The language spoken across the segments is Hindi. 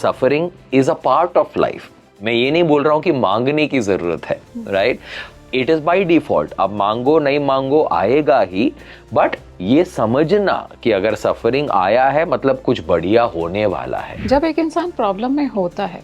Suffering is a part of life. मैं ये नहीं बोल रहा हूँ कि मांगने की जरूरत है, right? It is by default, अब मांगो नहीं मांगो आएगा ही, बट ये समझना कि अगर सफरिंग आया है मतलब कुछ बढ़िया होने वाला है। जब एक इंसान प्रॉब्लम में होता है,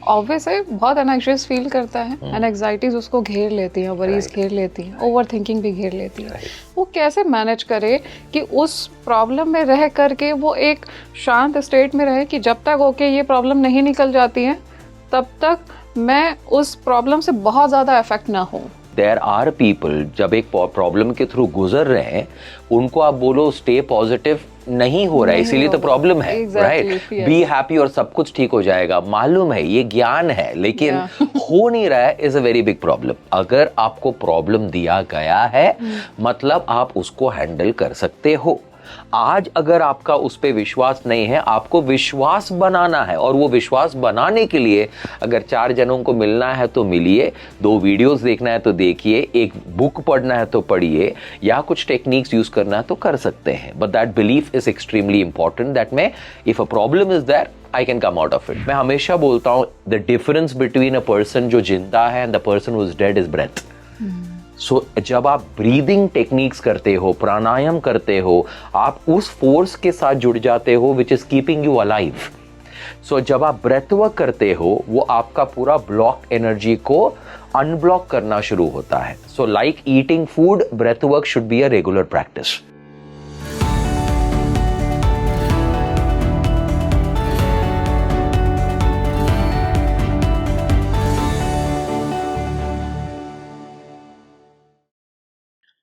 ऑब्वियस है बहुत एंग्जाइयस फील करता है, एंड एंग्जाइटीज उसको घेर लेती हैं, वरीज घेर लेती हैं, ओवर थिंकिंग भी घेर लेती है। वो कैसे मैनेज करे कि उस प्रॉब्लम में रह करके वो एक शांत स्टेट में रहे कि जब तक ओके ये प्रॉब्लम नहीं निकल जाती है तब तक मैं उस प्रॉब्लम से बहुत ज़्यादा अफेक्ट ना हूँ। देयर आर पीपल जब एक प्रॉब्लम के थ्रू गुजर रहे हैं, उनको आप बोलो स्टे पॉजिटिव, नहीं हो रहा है, इसीलिए तो प्रॉब्लम है, राइट? बी हैप्पी और सब कुछ ठीक हो जाएगा, मालूम है ये ज्ञान है, लेकिन हो नहीं रहा है, is a very big problem. अगर आपको प्रॉब्लम दिया गया है मतलब आप उसको हैंडल कर सकते हो। आज अगर आपका उस पे विश्वास नहीं है, आपको विश्वास बनाना है, और वो विश्वास बनाने के लिए अगर 4 जनों को मिलना है तो मिलिए, 2 वीडियोस देखना है तो देखिए, एक बुक पढ़ना है तो पढ़िए, या कुछ टेक्निक्स यूज करना है तो कर सकते हैं। But that belief is extremely important that मैं if a problem is there I can come out of it. मैं हमेशा बोलता हूं the difference between a person जो जिंदा है and the person who is dead is breath. So जब आप ब्रीदिंग टेक्निक्स करते हो, प्राणायाम करते हो, आप उस फोर्स के साथ जुड़ जाते हो which is keeping you alive. So जब आप ब्रेथ वर्क करते हो, वो आपका पूरा ब्लॉक एनर्जी को अनब्लॉक करना शुरू होता है। So like eating food, breath work should be a regular practice.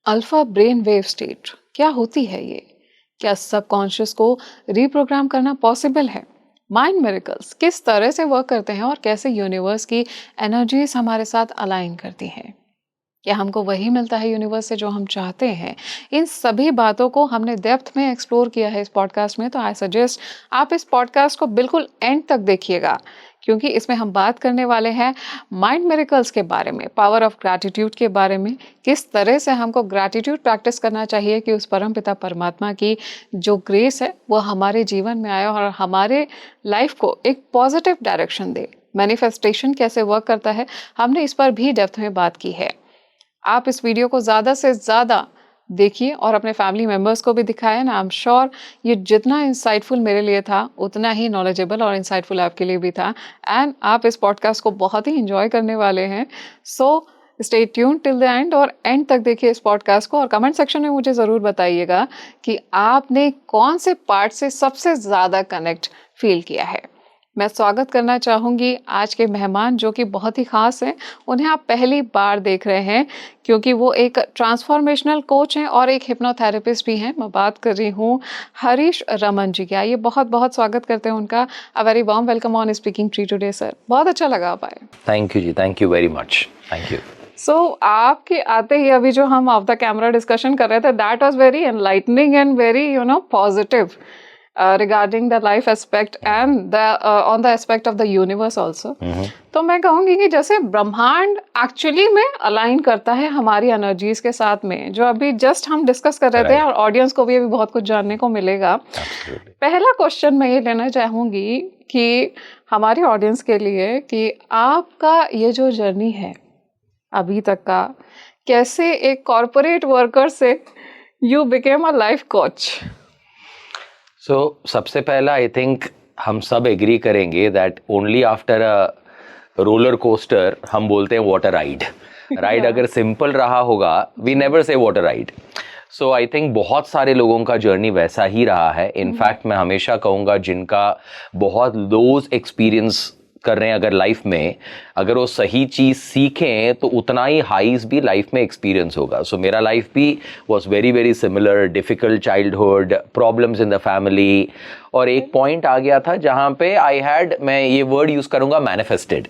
Alpha brain wave state क्या होती है ये? क्या सबकॉन्शियस को रीप्रोग्राम करना पॉसिबल है? माइंड मिरेकल्स किस तरह से वर्क करते हैं और कैसे यूनिवर्स की एनर्जीज हमारे साथ अलाइन करती हैं? क्या हमको वही मिलता है यूनिवर्स से जो हम चाहते हैं? इन सभी बातों को हमने डेप्थ में एक्सप्लोर किया है इस पॉडकास्ट में, तो आई सजेस्ट आप इस पॉडकास्ट को बिल्कुल एंड तक देखिएगा, क्योंकि इसमें हम बात करने वाले हैं माइंड मिरेकल्स के बारे में, पावर ऑफ ग्रैटिट्यूड के बारे में, किस तरह से हमको ग्रैटिट्यूड प्रैक्टिस करना चाहिए कि उस परमपिता परमात्मा की जो ग्रेस है वो हमारे जीवन में आए और हमारे लाइफ को एक पॉजिटिव डायरेक्शन दे। मैनिफेस्टेशन कैसे वर्क करता है, हमने इस पर भी डेप्थ में बात की है। आप इस वीडियो को ज़्यादा से ज़्यादा देखिए और अपने फैमिली मेम्बर्स को भी दिखाएं ना। आई एम श्योर ये जितना इंसाइटफुल मेरे लिए था उतना ही नॉलेजेबल और इंसाइटफुल आपके लिए भी था, एंड आप इस पॉडकास्ट को बहुत ही इंजॉय करने वाले हैं। So stay tuned till the end, और एंड तक देखिए इस पॉडकास्ट को, और कमेंट सेक्शन में मुझे ज़रूर बताइएगा कि आपने कौन से पार्ट से सबसे ज़्यादा कनेक्ट फील किया है। मैं स्वागत करना चाहूँगी आज के मेहमान जो कि बहुत ही ख़ास हैं। उन्हें आप पहली बार देख रहे हैं क्योंकि वो एक ट्रांसफॉर्मेशनल कोच हैं और एक हिप्नोथेरेपिस्ट भी हैं। मैं बात कर रही हूँ हरीश रमन जी की। आइए बहुत बहुत स्वागत करते हैं उनका। A very warm welcome on Speaking Tree today sir. बहुत अच्छा लगा आप आए। थैंक यू जी, thank you very much, thank you. So आपके आते ही अभी जो हम ऑफ द कैमरा डिस्कशन कर रहे थे, that was very enlightening and very positive regarding the life aspect and the on the aspect of the universe also. तो मैं कहूँगी कि जैसे ब्रह्मांड एक्चुअली में अलाइन करता है हमारी एनर्जीज के साथ में, जो अभी जस्ट हम डिस्कस कर रहे थे, और ऑडियंस को भी अभी बहुत कुछ जानने को मिलेगा। पहला क्वेश्चन मैं ये लेना चाहूँगी कि हमारे ऑडियंस के लिए कि आपका ये जो जर्नी है अभी तक का, कैसे एक कॉर्पोरेट वर्कर से you became a life coach? So सबसे पहला आई थिंक हम सब एग्री करेंगे that only after a roller coaster हम बोलते हैं वाटर राइड। राइड अगर सिंपल रहा होगा, we never say water ride. So I think बहुत सारे लोगों का जर्नी वैसा ही रहा है। इनफैक्ट मैं हमेशा कहूँगा जिनका बहुत लोज एक्सपीरियंस कर रहे हैं अगर लाइफ में, अगर वो सही चीज़ सीखें तो उतना ही हाईज भी लाइफ में एक्सपीरियंस होगा। सो मेरा लाइफ भी was very very similar, difficult childhood, problems in the family, और एक पॉइंट आ गया था जहाँ पे मैं ये वर्ड यूज़ करूँगा, manifested.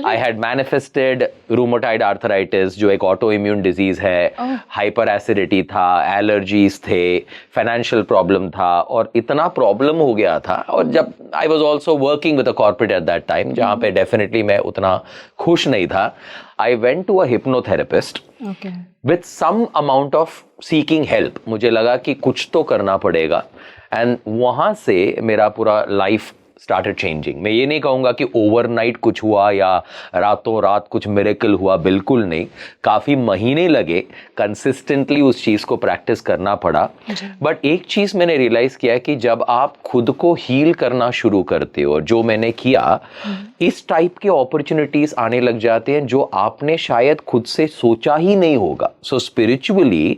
I had manifested rheumatoid arthritis जो एक ऑटो इम्यून डिजीज़ है, हाइपर एसिडिटी था, एलर्जीज थे, फाइनेंशियल प्रॉब्लम था, और इतना प्रॉब्लम हो गया था। और जब I was also working with a corporate at that time जहाँ पे डेफिनेटली मैं उतना खुश नहीं था, I went to a hypnotherapist with some amount of seeking help. मुझे लगा कि कुछ तो करना पड़ेगा, एंड वहाँ से मेरा पूरा लाइफ started changing. मैं ये नहीं कहूँगा कि ओवरनाइट कुछ हुआ या रातों रात कुछ मिरेकल हुआ, बिल्कुल नहीं. काफ़ी महीने लगे, कंसिस्टेंटली उस चीज़ को प्रैक्टिस करना पड़ा. बट एक चीज़ मैंने रियलाइज़ किया कि जब आप खुद को हील करना शुरू करते हो, जो मैंने किया, इस टाइप के अपॉर्चुनिटीज़ आने लग जाते हैं जो आपने शायद खुद से सोचा ही नहीं होगा. So spiritually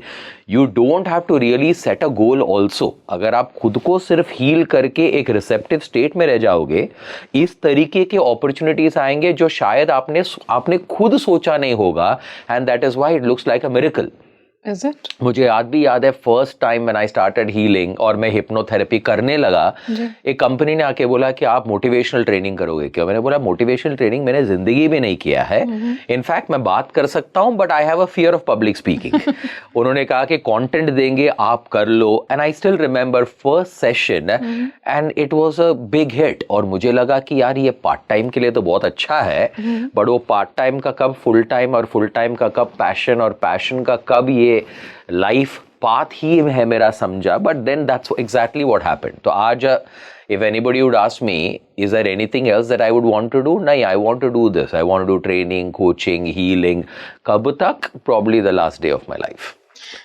you don't have to really set a goal also. अगर आप खुद को सिर्फ हील करके एक रिसेप्टिव स्टेट में रह जाओगे, इस तरीके के अपॉर्चुनिटीज आएंगे जो शायद आपने खुद सोचा नहीं होगा. And that is why it looks like a miracle. Is it? मुझे आज भी याद है first time when I started healing और मैं हिप्नोथेरेपी करने लगा, एक कंपनी ने आके बोला कि आप मोटिवेशनल ट्रेनिंग करोगे क्या. मैंने बोला मोटिवेशनल ट्रेनिंग मैंने जिंदगी में नहीं किया है. इनफैक्ट मैं बात कर सकता हूं but I have a fear of public speaking. उन्होंने कहा कि कंटेंट देंगे, आप कर लो. And I still remember first session and it was a big hit. और मुझे लगा कि यार ये पार्ट टाइम के लिए तो बहुत अच्छा है, बट वो पार्ट टाइम का कब फुल टाइम और फुल टाइम का कब पैशन और पैशन का कब ये लाइफ पाथ ही है मेरा समझा. But then that's exactly what happened. तो आज if anybody would ask me is there anything else that I would want to do, nahi, I want to do this, I want to do training, coaching, healing. कब तक? Probably the last day of my life.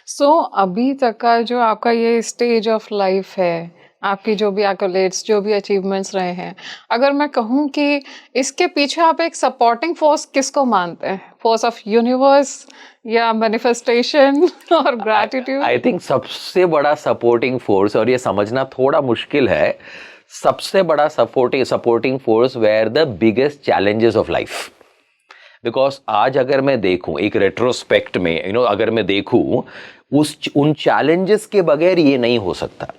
So अभी तक का जो आपका ये स्टेज ऑफ लाइफ है, आपकी जो भी एक्कोलेट्स, जो भी अचीवमेंट्स रहे हैं, अगर मैं कहूँ कि इसके पीछे आप एक सपोर्टिंग फोर्स किसको मानते हैं? फोर्स ऑफ यूनिवर्स या मैनिफेस्टेशन और ग्रैटिट्यूड? आई थिंक सबसे बड़ा सपोर्टिंग फोर्स, और ये समझना थोड़ा मुश्किल है, सबसे बड़ा supporting force where the biggest challenges of life. Because आज अगर मैं देखूं एक रेट्रोस्पेक्ट में, अगर मैं देखूं उन चैलेंजेस के बगैर ये नहीं हो सकता.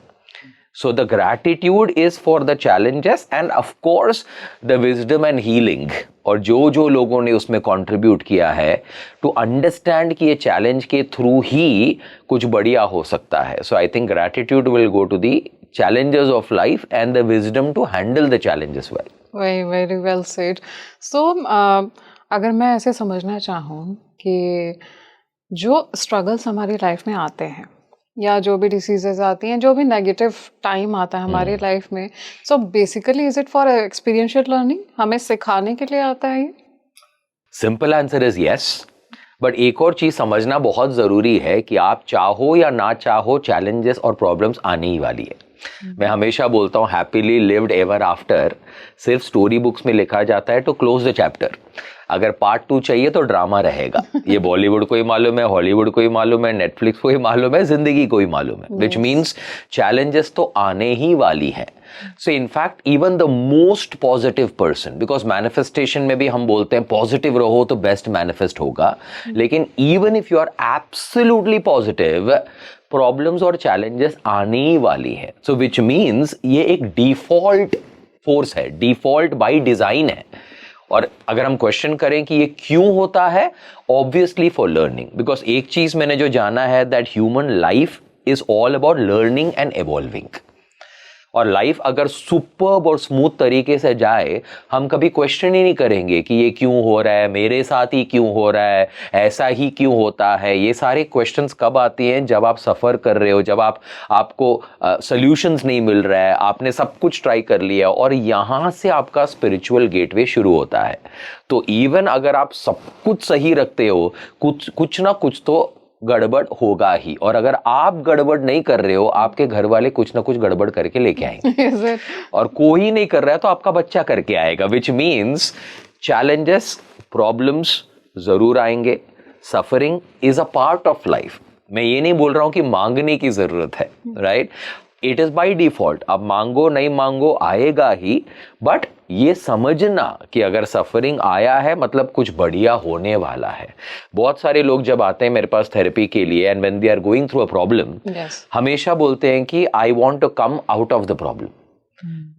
So the gratitude is for the challenges and of course the wisdom and healing. और जो लोगों ने उसमें contribute किया है to understand कि ये challenge के through ही कुछ बढ़िया हो सकता है. So I think gratitude will go to the challenges of life and the wisdom to handle the challenges well. Very, very well said. So अगर मैं ऐसे समझना चाहूँ कि जो struggles हमारी लाइफ में आते हैं या जो भी डिसीजेज आती हैं, जो भी नेगेटिव टाइम आता है हमारी लाइफ में, so basically is it for experiential learning? हमें सिखाने के लिए आता है ये? Simple answer is yes. But एक और चीज समझना बहुत जरूरी है कि आप चाहो या ना चाहो, चैलेंजेस और प्रॉब्लम्स आने ही वाली है. मैं हमेशा बोलता हूँ हैप्पीली लिव्ड एवर आफ्टर सिर्फ स्टोरी बुक्स में लिखा जाता है टू क्लोज द चैप्टर. अगर पार्ट 2 चाहिए तो ड्रामा रहेगा. ये बॉलीवुड को ही मालूम है, हॉलीवुड को ही मालूम है, नेटफ्लिक्स को ही मालूम है, जिंदगी को ही मालूम है. विच मीन्स चैलेंजेस तो आने ही वाली है. So in fact even the most positive person, because manifestation में भी हम बोलते हैं पॉजिटिव रहो तो बेस्ट मैनिफेस्ट होगा, लेकिन even if you are absolutely positive, problems और चैलेंजेस आने ही वाली है. सो विच मीन्स ये एक डिफॉल्ट फोर्स है, डिफॉल्ट बाय डिजाइन है. और अगर हम क्वेश्चन करें कि ये क्यों होता है, ऑब्वियसली फॉर लर्निंग. बिकॉज एक चीज मैंने जो जाना है that human life is all about learning and evolving. और लाइफ अगर सुपर्ब और स्मूथ तरीके से जाए, हम कभी क्वेश्चन ही नहीं करेंगे कि ये क्यों हो रहा है, मेरे साथ ही क्यों हो रहा है, ऐसा ही क्यों होता है. ये सारे क्वेश्चंस कब आती हैं? जब आप सफ़र कर रहे हो, जब आपको सॉल्यूशंस नहीं मिल रहा है, आपने सब कुछ ट्राई कर लिया और यहाँ से आपका स्पिरिचुअल गेटवे शुरू होता है. तो इवन अगर आप सब कुछ सही रखते हो, कुछ ना कुछ तो गड़बड़ होगा ही. और अगर आप गड़बड़ नहीं कर रहे हो, आपके घर वाले कुछ ना कुछ गड़बड़ करके लेके आएंगे. और कोई नहीं कर रहा है तो आपका बच्चा करके आएगा. विच मीन्स चैलेंजेस, प्रॉब्लम्स जरूर आएंगे. Suffering is a part of life. मैं ये नहीं बोल रहा हूं कि मांगने की जरूरत है, right? It is by default. आप मांगो नहीं मांगो, आएगा ही. बट ये समझना कि अगर सफरिंग आया है मतलब कुछ बढ़िया होने वाला है. बहुत सारे लोग जब आते हैं मेरे पास थेरेपी के लिए and when they are going through a problem, हमेशा बोलते हैं कि I want to come out of the problem.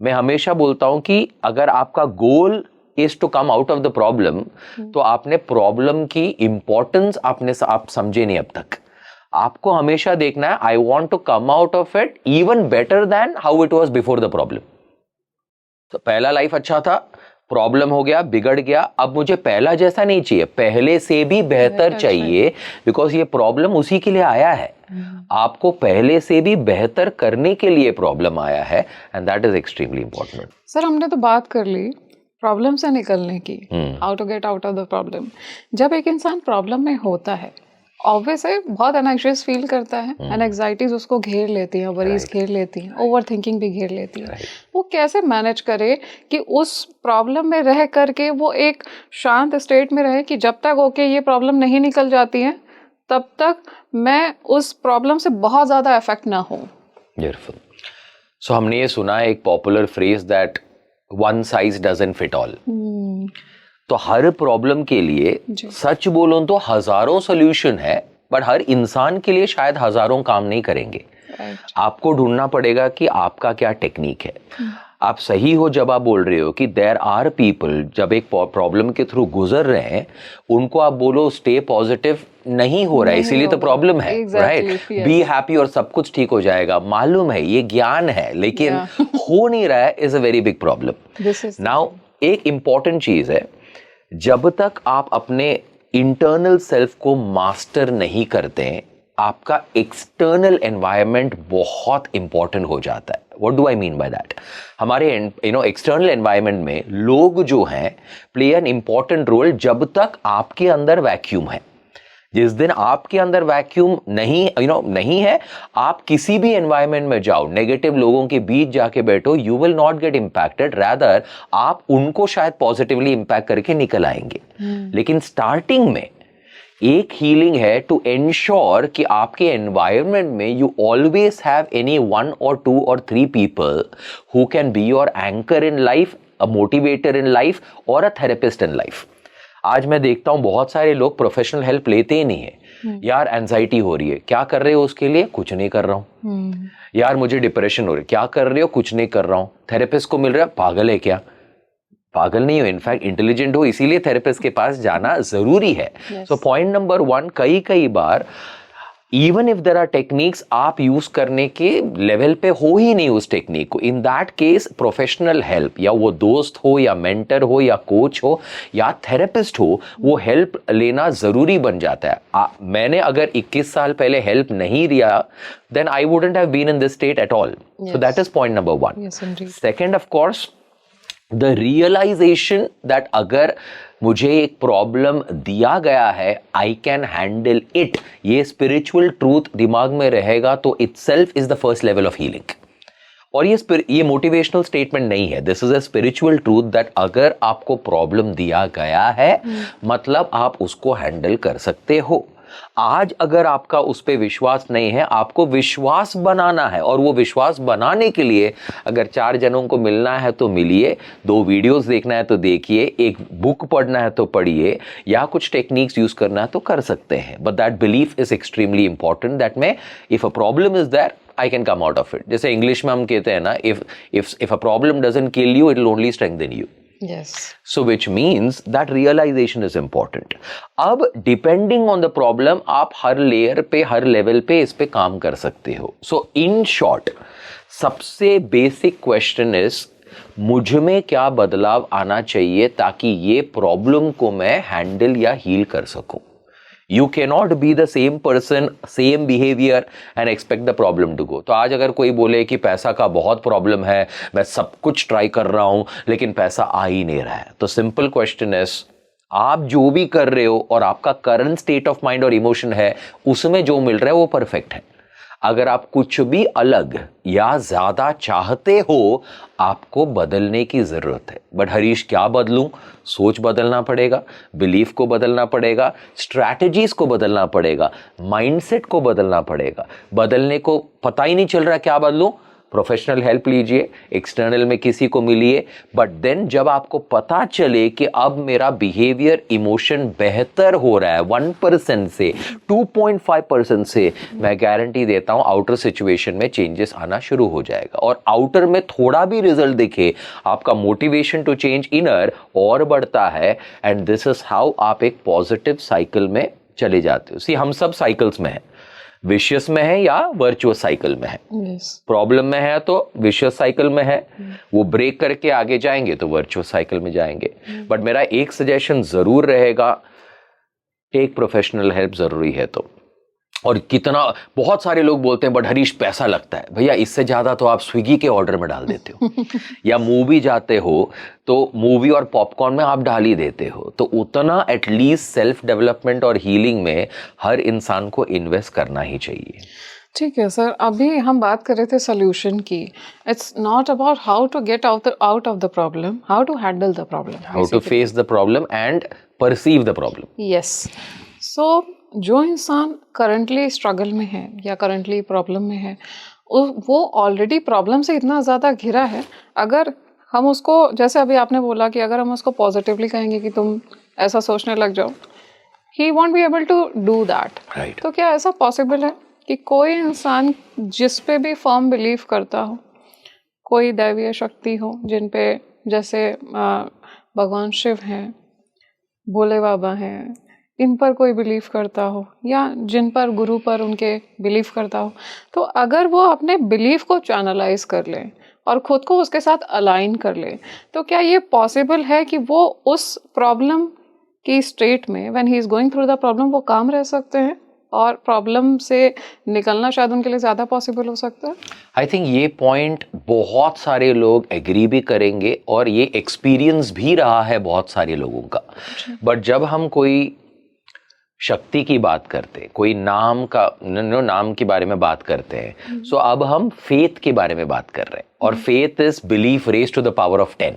मैं हमेशा बोलता हूं कि अगर आपका goal is to come out of the problem, तो आपने प्रॉब्लम की इंपॉर्टेंस आप समझे नहीं अब तक. आपको हमेशा देखना है I want to come out of it even better than how it was before the problem. तो पहला लाइफ अच्छा था, प्रॉब्लम हो गया, बिगड़ गया, अब मुझे पहला जैसा नहीं चाहिए, पहले से भी बेहतर चाहिए. बिकॉज ये प्रॉब्लम उसी के लिए आया है. आपको पहले से भी बेहतर करने के लिए प्रॉब्लम आया है, and that is extremely important. Sir हमने तो बात कर ली प्रॉब्लम से निकलने की, how to get out of the problem. जब एक इंसान प्रॉब्लम में होता है ऑब्वियस है बहुत एंग्जाइयस फील करता है, एंड एंग्जाइटीज उसको घेर लेती हैं, वरीज घेर लेती हैं, ओवर थिंकिंग भी घेर लेती है। वो कैसे मैनेज करे कि उस प्रॉब्लम में रह करके वो एक शांत स्टेट में रहे कि जब तक ओके ये प्रॉब्लम नहीं निकल जाती है तब तक मैं उस प्रॉब्लम से बहुत ज़्यादा अफेक्ट ना हो। बिल्कुल। सो हमने ये सुना है एक popular phrase that one size doesn't fit all. तो हर प्रॉब्लम के लिए सच बोलो तो हजारों सॉल्यूशन है, बट हर इंसान के लिए शायद हजारों काम नहीं करेंगे। आपको ढूंढना पड़ेगा कि आपका क्या टेक्निक है। आप सही हो जब आप बोल रहे हो कि देयर आर पीपल जब एक प्रॉब्लम के थ्रू गुजर रहे हैं उनको आप बोलो स्टे पॉजिटिव नहीं हो रहा है, इसीलिए तो प्रॉब्लम है, राइट? बी हैप्पी और सब कुछ ठीक हो जाएगा, मालूम है ये ज्ञान है, लेकिन हो नहीं रहा है, is a very big problem. Now एक इंपॉर्टेंट चीज है, जब तक आप अपने इंटरनल सेल्फ को मास्टर नहीं करते आपका एक्सटर्नल एनवायरनमेंट बहुत इंपॉर्टेंट हो जाता है। What do I mean by that? हमारे एक्सटर्नल एनवायरनमेंट में लोग जो हैं प्ले एन इंपॉर्टेंट रोल जब तक आपके अंदर वैक्यूम है। जिस दिन आपके अंदर वैक्यूम नहीं है, आप किसी भी एनवायरनमेंट में जाओ, नेगेटिव लोगों के बीच जाके बैठो, you will not gate impacted, rather आप उनको शायद पॉजिटिवली इंपैक्ट करके निकल आएंगे। लेकिन स्टार्टिंग में एक हीलिंग है टू एंश्योर कि आपके एनवायरनमेंट में you always have any 1 or 2 or 3 people who can be your anchor in life, a motivator in life और अ थेरेपिस्ट इन लाइफ। आज मैं देखता हूं बहुत सारे लोग प्रोफेशनल हेल्प लेते ही नहीं है। यार एंजाइटी हो रही है, क्या कर रहे हो उसके लिए? कुछ नहीं कर रहा हूं। यार मुझे डिप्रेशन हो रही है, क्या कर रहे हो? कुछ नहीं कर रहा हूं। थेरेपिस्ट को मिल रहा है, पागल है क्या? पागल नहीं हो, इनफैक्ट इंटेलिजेंट हो, इसीलिए थेरेपिस्ट के पास जाना जरूरी है। सो पॉइंट नंबर 1, कई बार even if there are techniques आप यूज करने के लेवल पे हो ही नहीं उस टेक्निक को, in that case professional help, या वो दोस्त हो या मेंटर हो या कोच हो या थेरेपिस्ट हो, वो हेल्प लेना जरूरी बन जाता है। मैंने अगर 21 साल पहले हेल्प नहीं लिया then I wouldn't have been in this state at all. So that is point number 1। Second, of course the realization that अगर मुझे एक प्रॉब्लम दिया गया है आई कैन हैंडल इट, ये स्पिरिचुअल ट्रूथ दिमाग में रहेगा तो itself is the first level of healing. और ये मोटिवेशनल स्टेटमेंट नहीं है, this is a spiritual truth that अगर आपको प्रॉब्लम दिया गया है मतलब आप उसको हैंडल कर सकते हो। आज अगर आपका उस पे विश्वास नहीं है, आपको विश्वास बनाना है, और वो विश्वास बनाने के लिए अगर 4 जनों को मिलना है तो मिलिए, 2 वीडियोस देखना है तो देखिए, एक बुक पढ़ना है तो पढ़िए, या कुछ टेक्निक्स यूज करना है तो कर सकते हैं। But that belief is extremely important that में if a problem is there I can come out of it. जैसे इंग्लिश में हम कहते हैं ना, if a problem doesn't kill you it will only strengthen you. Yes. So which means that realization is important. अब depending on the problem आप हर लेयर पे, हर लेवल पे इस पे काम कर सकते हो। So in short, सबसे बेसिक क्वेश्चन इज मुझ में क्या बदलाव आना चाहिए ताकि ये प्रॉब्लम को मैं हैंडल या हील कर सकूं। You cannot be the same person, same behavior and expect the problem to go. तो आज अगर कोई बोले कि पैसा का बहुत प्रॉब्लम है, मैं सब कुछ ट्राई कर रहा हूं लेकिन पैसा आ ही नहीं रहा है, तो सिंपल क्वेश्चन इज आप जो भी कर रहे हो और आपका करंट स्टेट ऑफ माइंड और इमोशन है उसमें जो मिल रहा है वो परफेक्ट है। अगर आप कुछ भी अलग या ज्यादा चाहते हो आपको बदलने की जरूरत है। बट हरीश क्या बदलूं? सोच बदलना पड़ेगा, बिलीफ को बदलना पड़ेगा, स्ट्रैटेजीज को बदलना पड़ेगा, माइंडसेट को बदलना पड़ेगा। बदलने को पता ही नहीं चल रहा क्या बदलूं? प्रोफेशनल हेल्प लीजिए, एक्सटर्नल में किसी को मिलिए। बट देन जब आपको पता चले कि अब मेरा बिहेवियर, इमोशन बेहतर हो रहा है 1% से 2.5% से, मैं गारंटी देता हूं आउटर सिचुएशन में चेंजेस आना शुरू हो जाएगा। और आउटर में थोड़ा भी रिजल्ट दिखे, आपका मोटिवेशन टू चेंज इनर और बढ़ता है। एंड दिस इज हाउ आप एक पॉजिटिव साइकिल में चले जाते हो। सी हम सब साइकिल्स में हैं, विशियस में है या वर्चुअस साइकिल में है। प्रॉब्लम में है तो विशियस साइकिल में है, वो ब्रेक करके आगे जाएंगे तो वर्चुअस साइकिल में जाएंगे। बट मेरा एक सजेशन जरूर रहेगा, टेक प्रोफेशनल हेल्प जरूरी है तो। और कितना, बहुत सारे लोग बोलते हैं बट हरीश पैसा लगता है। भैया इससे ज़्यादा तो आप स्विगी के ऑर्डर में डाल देते हो या मूवी जाते हो तो मूवी और पॉपकॉर्न में आप डाल ही देते हो। तो उतना एटलीस्ट सेल्फ डेवलपमेंट और हीलिंग में हर इंसान को इन्वेस्ट करना ही चाहिए। ठीक है सर, अभी हम बात कर रहे थे सोल्यूशन की। It's not about how to get out of the problem, how to handle the problem, how to face the problem and perceive the problem. Yes. So जो इंसान करंटली स्ट्रगल में है या करंटली प्रॉब्लम में है, वो ऑलरेडी प्रॉब्लम से इतना ज़्यादा घिरा है, अगर हम उसको, जैसे अभी आपने बोला कि अगर हम उसको पॉजिटिवली कहेंगे कि तुम ऐसा सोचने लग जाओ, he won't be able to do that. Right. तो क्या ऐसा पॉसिबल है कि कोई इंसान जिस पे भी फर्म बिलीव करता हो, कोई दैवीय शक्ति हो जिन पे, जैसे भगवान शिव हैं, भोले बाबा हैं, इन पर कोई बिलीव करता हो, या जिन पर गुरु पर उनके बिलीव करता हो, तो अगर वो अपने बिलीव को चैनलाइज कर ले और खुद को उसके साथ अलाइन कर ले, तो क्या ये पॉसिबल है कि वो उस प्रॉब्लम की स्टेट में, when he is going through the problem, वो काम रह सकते हैं और प्रॉब्लम से निकलना शायद उनके लिए ज़्यादा पॉसिबल हो सकता है? आई थिंक ये पॉइंट बहुत सारे लोग एग्री भी करेंगे और ये एक्सपीरियंस भी रहा है बहुत सारे लोगों का। बट जब हम कोई शक्ति की बात करते हैं, कोई नाम का नाम के बारे में बात करते हैं, सो अब हम फेथ के बारे में बात कर रहे हैं। और faith is belief raise to the power of 10।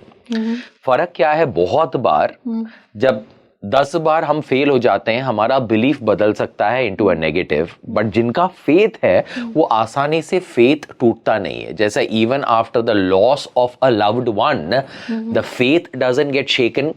फर्क क्या है, बहुत बार जब 10 बार हम फेल हो जाते हैं, हमारा बिलीफ बदल सकता है इनटू अ नेगेटिव। बट जिनका फेथ है वो आसानी से फेथ टूटता नहीं है। जैसा even after the loss of a loved one, the faith doesn't get shaken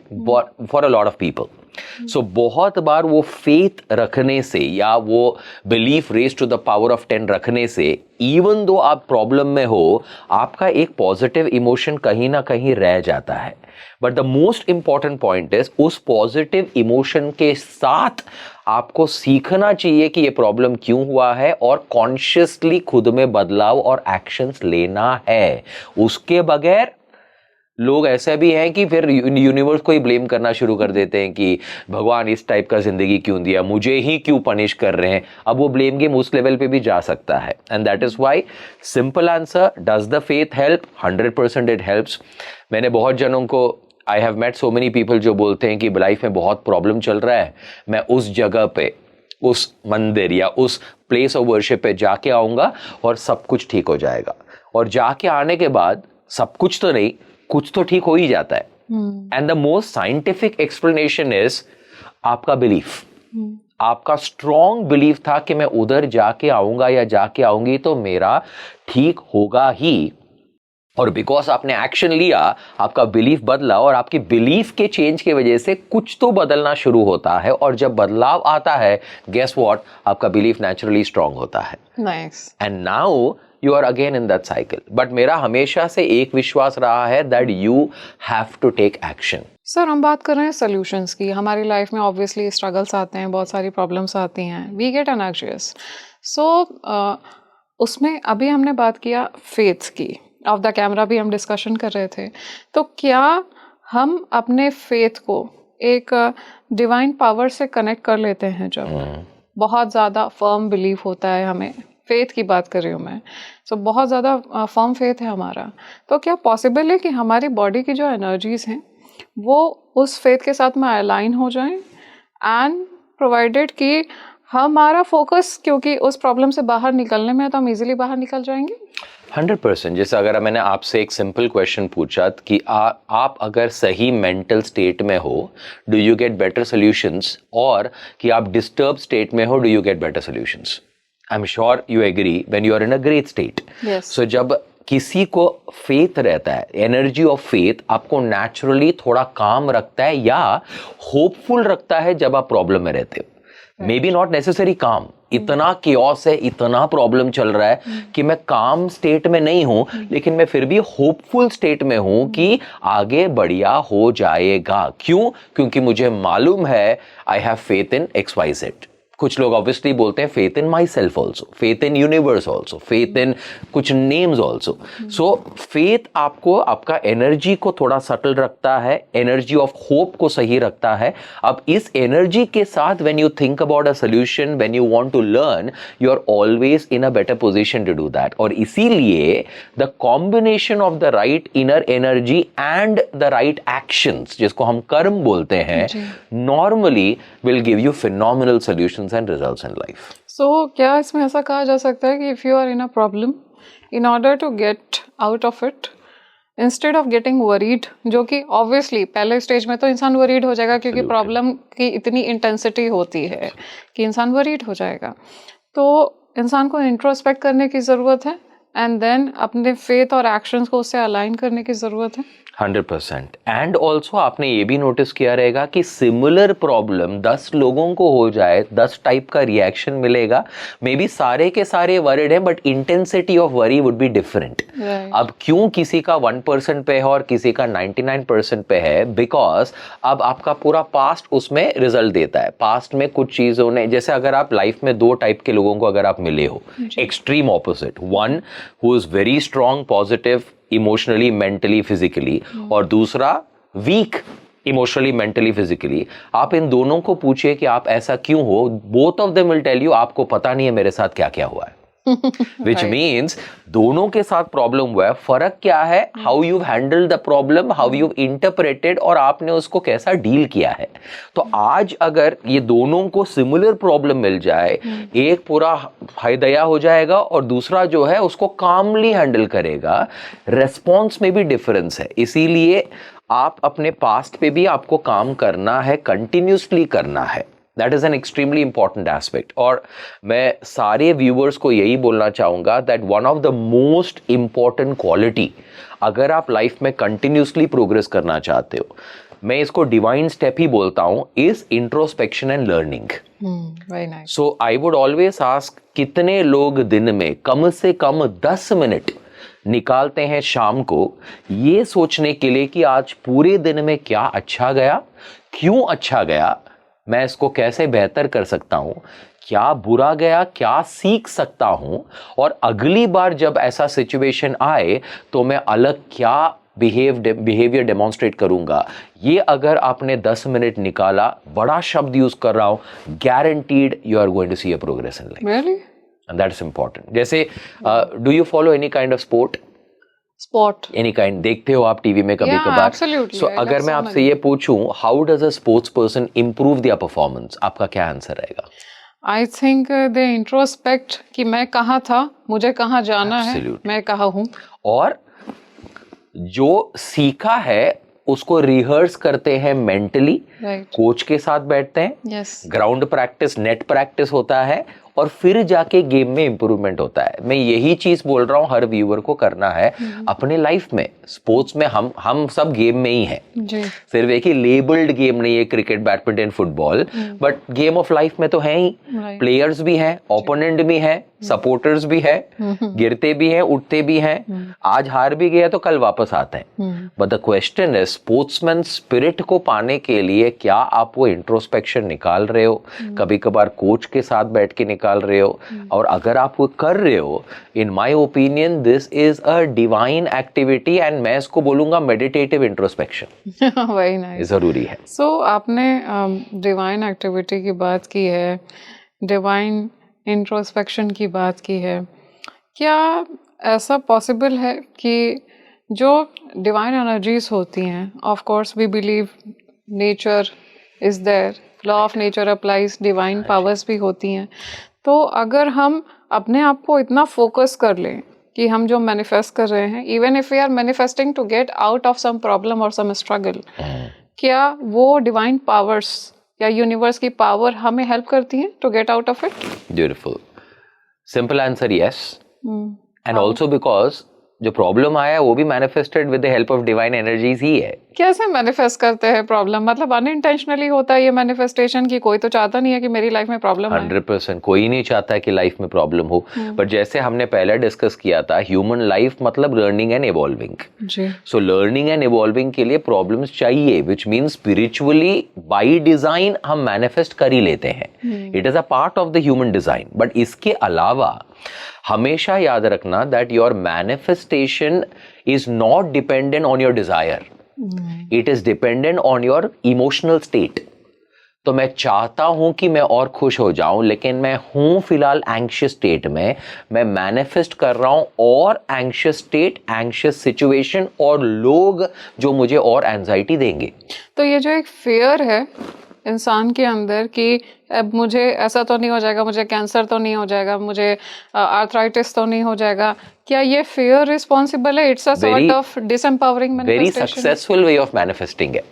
for a lot of people. So बहुत बार वो फेथ रखने से या वो belief raise to the power of 10 रखने से, इवन दो आप प्रॉब्लम में हो, आपका एक पॉजिटिव इमोशन कहीं ना कहीं रह जाता है। But the most important point is, उस पॉजिटिव इमोशन के साथ आपको सीखना चाहिए कि ये प्रॉब्लम क्यों हुआ है और कॉन्शियसली खुद में बदलाव और एक्शंस लेना है। उसके बगैर लोग ऐसे भी हैं कि फिर यूनिवर्स को ही ब्लेम करना शुरू कर देते हैं कि भगवान इस टाइप का जिंदगी क्यों दिया, मुझे ही क्यों पनिश कर रहे हैं। अब वो ब्लेम गेम उस लेवल पे भी जा सकता है। And that is why simple answer, does the faith help? 100% it helps. मैंने बहुत जनों को, I have met so many people जो बोलते हैं कि लाइफ में बहुत प्रॉब्लम चल रहा है, मैं उस जगह पे, उस मंदिर या उस प्लेस ऑफ वर्शिप पे जाके आऊंगा और सब कुछ ठीक हो जाएगा। और जाके आने के बाद सब कुछ तो नहीं, कुछ तो ठीक हो ही जाता है। And the most scientific explanation is आपका बिलीफ। आपका स्ट्रॉन्ग बिलीफ था कि मैं उधर जाके आऊंगा या जाके आऊंगी तो मेरा ठीक होगा ही। और बिकॉज आपने एक्शन लिया, आपका बिलीफ बदला और आपकी बिलीफ के चेंज की वजह से कुछ तो बदलना शुरू होता है। और जब बदलाव आता है, गेस व्हाट, आपका बिलीफ नेचुरली स्ट्रांग होता है। Nice. And now you are again in that cycle. But मेरा हमेशा से एक विश्वास रहा है that you have to take action. Sir, हम बात कर रहे हैं सॉल्यूशंस की। हमारी लाइफ में ऑब्वियसली स्ट्रगल्स आते हैं, बहुत सारी प्रॉब्लम्स आती हैं, वी गेट एंग्शियस। सो उसमें अभी हमने बात किया फेथ की, ऑफ द कैमरा भी हम डिस्कशन कर रहे थे। तो क्या हम अपने फेथ को एक डिवाइन पावर से कनेक्ट कर लेते हैं जब बहुत ज़्यादा फर्म बिलीफ होता है हमें, फेथ की बात कर रही हूँ मैं, सो बहुत ज़्यादा फर्म फेथ है हमारा, तो क्या पॉसिबल है कि हमारी बॉडी की जो एनर्जीज हैं वो उस फेथ के साथ में अलाइन हो जाएं, एंड प्रोवाइडेड कि हमारा फोकस, क्योंकि उस प्रॉब्लम से बाहर निकलने में है तो हम इजीली बाहर निकल जाएंगे? 100%। जैसे अगर मैंने आपसे एक सिंपल क्वेश्चन पूछा कि आप अगर सही मेंटल स्टेट में हो, do you get better solutions, और कि आप डिस्टर्ब स्टेट में हो, do you get better solutions? I am sure you agree when you are in a great state. So जब किसी को फेथ रहता है, एनर्जी ऑफ फेथ आपको नेचुरली थोड़ा काम रखता है या होपफुल रखता है जब आप प्रॉब्लम में रहते हो। मे बी नॉट नेसेसरी काम, इतना केओस है, इतना प्रॉब्लम चल रहा है कि मैं काम स्टेट में नहीं हूं, लेकिन मैं फिर भी होपफुल स्टेट में हूं कि आगे बढ़िया हो जाएगा। क्यों? क्योंकि मुझे मालूम है I have faith in XYZ। कुछ लोग ऑब्वियसली बोलते हैं faith in my self also, faith in universe also, faith in कुछ नेम्स ऑल्सो. सो फेथ आपको आपका एनर्जी को थोड़ा सटल रखता है, एनर्जी ऑफ होप को सही रखता है. अब इस एनर्जी के साथ when you think about a solution, when you want to learn, you are always in a better position to do that. और इसीलिए the combination of the right inner energy and the right actions, जिसको हम कर्म बोलते हैं, normally will give you phenomenal solutions and results in life. So, क्या इसमें ऐसा कहा जा सकता है कि if you are in a problem, in order to get out of it, instead of getting worried, जो कि obviously पहले स्टेज में तो इंसान worried हो जाएगा क्योंकि प्रॉब्लम की इतनी इंटेंसिटी होती है कि इंसान worried हो जाएगा, तो इंसान को इंट्रोस्पेक्ट करने की ज़रूरत है एंड देन अपने फेथ और एक्शंस को उससे अलाइन करने की ज़रूरत है. 100%. एंड ऑल्सो आपने ये भी नोटिस किया रहेगा कि सिमिलर प्रॉब्लम 10 लोगों को हो जाए, 10 टाइप का रिएक्शन मिलेगा. मे बी सारे के सारे वरीड हैं but intensity of worry would be different. अब क्यों किसी का 1% पे है और किसी का 99% पे है? बिकॉज अब आपका पूरा पास्ट उसमें रिजल्ट देता है. पास्ट में कुछ चीज़ों ने, जैसे अगर आप लाइफ में 2 टाइप के लोगों को अगर आप मिले हो, extreme opposite, one who is very strong positive emotionally, mentally, physically, और दूसरा वीक इमोशनली, मेंटली, फिजिकली. आप इन दोनों को पूछिए कि आप ऐसा क्यों हो, both of them will tell you आपको पता नहीं है मेरे साथ क्या क्या हुआ है. Which means दोनों के साथ प्रॉब्लम हुआ है. फर्क क्या है? How you handle the problem, how you interpreted, और आपने उसको कैसा डील किया है. तो आज अगर ये दोनों को सिमिलर प्रॉब्लम मिल जाए, एक पूरा हायदया हो जाएगा और दूसरा जो है उसको कामली हैंडल करेगा. रेस्पॉन्स में भी डिफरेंस है. इसीलिए आप अपने पास्ट पे भी आपको काम करना है, कंटिन्यूसली करना है. That is an extremely important aspect. और मैं सारे व्यूअर्स को यही बोलना चाहूँगा that one of the most important quality, अगर आप लाइफ में कंटिन्यूसली प्रोग्रेस करना चाहते हो, मैं इसको डिवाइन स्टेप ही बोलता हूँ, is introspection and learning. So I would always ask, कितने लोग दिन में कम से कम 10 मिनट निकालते हैं शाम को ये सोचने के लिए कि आज पूरे दिन में क्या अच्छा गया, क्यों अच्छा गया, मैं इसको कैसे बेहतर कर सकता हूं, क्या बुरा गया, क्या सीख सकता हूं, और अगली बार जब ऐसा सिचुएशन आए तो मैं अलग क्या बिहेवियर डेमोन्स्ट्रेट करूंगा. ये अगर आपने 10 मिनट निकाला, बड़ा शब्द यूज कर रहा हूं, guaranteed you are going to see a progress in life. Really? And that is important. जैसे do you follow any kind of sport? Sport any kind देखते हो आप टीवी में कभी कभार? सो अगर मैं आपसे ये पूछूं, how does a sports person improve their performance, आपका क्या आंसर रहेगा? आई थिंक दे इंट्रोस्पेक्ट कि मैं कहाँ था, मुझे कहाँ जाना है, मैं कहाँ हूँ, और जो सीखा है उसको रिहर्स करते हैं मेंटली. कोच के साथ बैठते हैं, ग्राउंड प्रैक्टिस, नेट प्रैक्टिस होता है, और फिर जाके गेम में इंप्रूवमेंट होता है. मैं यही चीज बोल रहा हूँ हर व्यूअर को करना है अपने लाइफ में. स्पोर्ट्स में हम सब गेम में ही हैं, सिर्फ एक ही लेबल्ड गेम नहीं है, cricket, badminton, football, but game of life में तो है ही. प्लेयर्स भी हैं, ओपोनेंट भी हैं, सपोर्टर्स भी है, गिरते भी हैं, उठते भी हैं. आज हार भी गया तो कल वापस आते हैं. बट द क्वेश्चन है, स्पोर्ट्समैन स्पिरिट को पाने के लिए क्या आप वो इंट्रोस्पेक्शन निकाल रहे हो? कभी कभार कोच के साथ बैठ के निकाल रहे हो, और अगर आप वो कर रहे हो, in my opinion this is a divine activity, and मैं इसको बोलूंगा मेडिटेटिव इंट्रोस्पेक्शन. वेरी नाइस, जरूरी है. सो आपने डिवाइन एक्टिविटी की बात की है, डिवाइन इंट्रोस्पेक्शन की बात की है. क्या ऐसा पॉसिबल है कि जो डिवाइन एनर्जीज होती हैं, of course we believe nature is there, law of nature applies, divine powers भी होती हैं, तो अगर हम अपने आप को इतना फोकस कर लें कि हम जो मैनिफेस्ट कर रहे हैं, even if we are manifesting to get out of some problem और सम स्ट्रगल, क्या वो डिवाइन पावर्स या यूनिवर्स की पावर हमें हेल्प करती है to get out of it? Beautiful, simple answer yes. And also because जो प्रॉब्लम आया है वो भी manifested with the help of divine energies ही है. कैसे मैनिफेस्ट करते हैं प्रॉब्लम? मतलब अनइंटेंशनली होता है ये मैनिफेस्टेशन की कोई तो चाहता नहीं है कि मेरी लाइफ में प्रॉब्लम आए। 100% कोई नहीं चाहता है कि लाइफ में प्रॉब्लम हो, पर जैसे हमने पहले डिस्कस किया था, ह्यूमन लाइफ मतलब लर्निंग एंड इवॉल्विंग। जी। सो लर्निंग एंड इवॉल्विंग के लिए प्रॉब्लम्स चाहिए, which means spiritually by design हम मैनिफेस्ट कर ही लेते हैं। It is a part of the human design. But इसके अलावा हमेशा याद रखना that your manifestation is not dependent on your desire, it is dependent on your emotional state. तो मैं चाहता हूं कि मैं और खुश हो जाऊं, लेकिन मैं हूं फिलहाल एंग्शियस स्टेट में, मैं मैनिफेस्ट कर रहा हूं और एंग्शियस स्टेट, एंग्शियस सिचुएशन और लोग जो मुझे और एंजाइटी देंगे। तो ये जो एक फियर है इंसान के अंदर कि अब मुझे ऐसा तो नहीं हो जाएगा, मुझे कैंसर तो नहीं हो जाएगा, मुझे आर्थराइटिस तो नहीं हो जाएगा, क्या ये फियर रिस्पॉन्सिबल है? It's a sort of disempowering very manifestation. Successful way of manifesting है।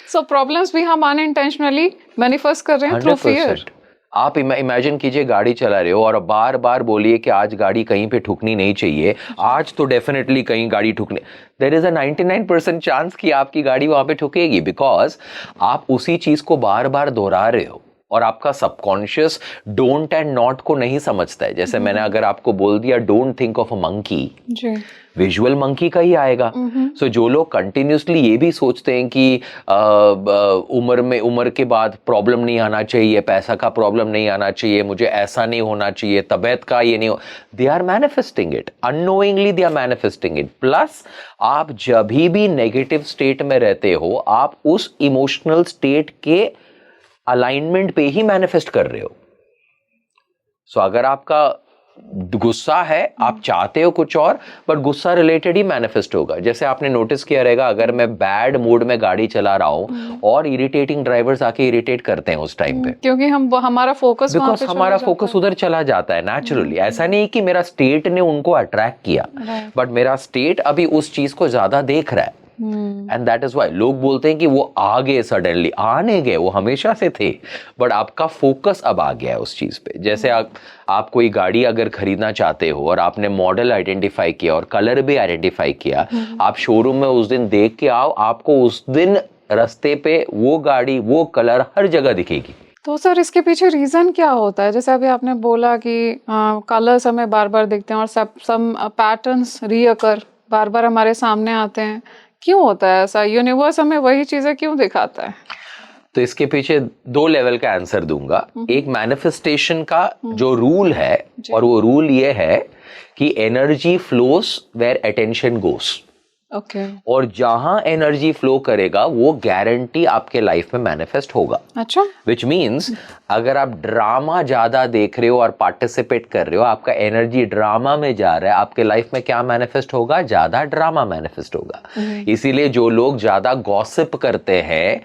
सो प्रॉब्लम्स भी हम अनइंटेंशनली मैनिफेस्ट कर रहे हैं थ्रू फियर। 100%। आप इमेजिन कीजिए गाड़ी चला रहे हो और बार बार बोलिए कि आज गाड़ी कहीं पे ठुकनी नहीं चाहिए, आज तो डेफिनेटली कहीं गाड़ी ठुकने, देयर इज अ 99% चांस कि आपकी गाड़ी वहां पे ठुकेगी, बिकॉज आप उसी चीज को बार बार दोहरा रहे हो और आपका सबकॉन्शियस डोंट एंड नॉट को नहीं समझता है। जैसे मैंने अगर आपको बोल दिया don't think of a monkey, जी। विजुअल मंकी का ही आएगा। सो जो लोग कंटिन्यूसली ये भी सोचते हैं कि उम्र के बाद प्रॉब्लम नहीं आना चाहिए, पैसा का प्रॉब्लम नहीं आना चाहिए, मुझे ऐसा नहीं होना चाहिए, तबीयत का ये नहीं हो, they are manifesting it unknowingly, they are manifesting it. Plus आप जब भी नेगेटिव स्टेट में रहते हो, आप उस इमोशनल स्टेट के अलाइनमेंट पे ही मैनिफेस्ट कर रहे हो। सो अगर आपका गुस्सा है, आप चाहते हो कुछ और, बट गुस्सा रिलेटेड ही मैनिफेस्ट होगा। जैसे आपने नोटिस किया रहेगा, अगर मैं बैड मूड में गाड़ी चला रहा हूं और इरिटेटिंग ड्राइवर्स आके इरिटेट करते हैं उस टाइम पे, क्योंकि हमारा फोकस वहां बिकॉज पे हमारा फोकस उधर चला जाता है नेचुरली। ऐसा नहीं कि मेरा स्टेट ने उनको अट्रैक्ट किया, बट मेरा स्टेट अभी उस चीज को ज्यादा देख रहा है। एंड दैट इज वाई लोग बोलते हैं कि वो आ गए, सडनली आ नहीं गए, वो हमेशा से थे, बट आपका फोकस अब आ गया है उस चीज पे। जैसे आप कोई गाड़ी अगर खरीदना चाहते हो और आपने मॉडल आइडेंटिफाई किया और कलर भी आइडेंटिफाई किया, आप शोरूम में उस दिन देख के आओ, आपको उस दिन रास्ते पे वो गाड़ी, वो कलर हर जगह दिखेगी। तो सर इसके पीछे रीजन क्या होता है? जैसे अभी आपने बोला कि कलर्स हमें बार बार दिखते हैं और सम पैटर्न्स रीअकर बार बार हमारे सामने आते हैं, क्यों होता है ऐसा? यूनिवर्स हमें वही चीजें क्यों दिखाता है? तो इसके पीछे 2 लेवल का आंसर दूंगा। एक मैनिफेस्टेशन का जो रूल है, और वो रूल ये है कि energy flows where attention goes. Okay. और जहां एनर्जी फ्लो करेगा वो गारंटी आपके लाइफ में मैनिफेस्ट होगा। अच्छा। विच मीन्स अगर आप ड्रामा ज्यादा देख रहे हो और पार्टिसिपेट कर रहे हो, आपका एनर्जी ड्रामा में जा रहा है, आपके लाइफ में क्या मैनिफेस्ट होगा? ज्यादा ड्रामा मैनिफेस्ट होगा। इसीलिए जो लोग ज्यादा गॉसिप करते हैं,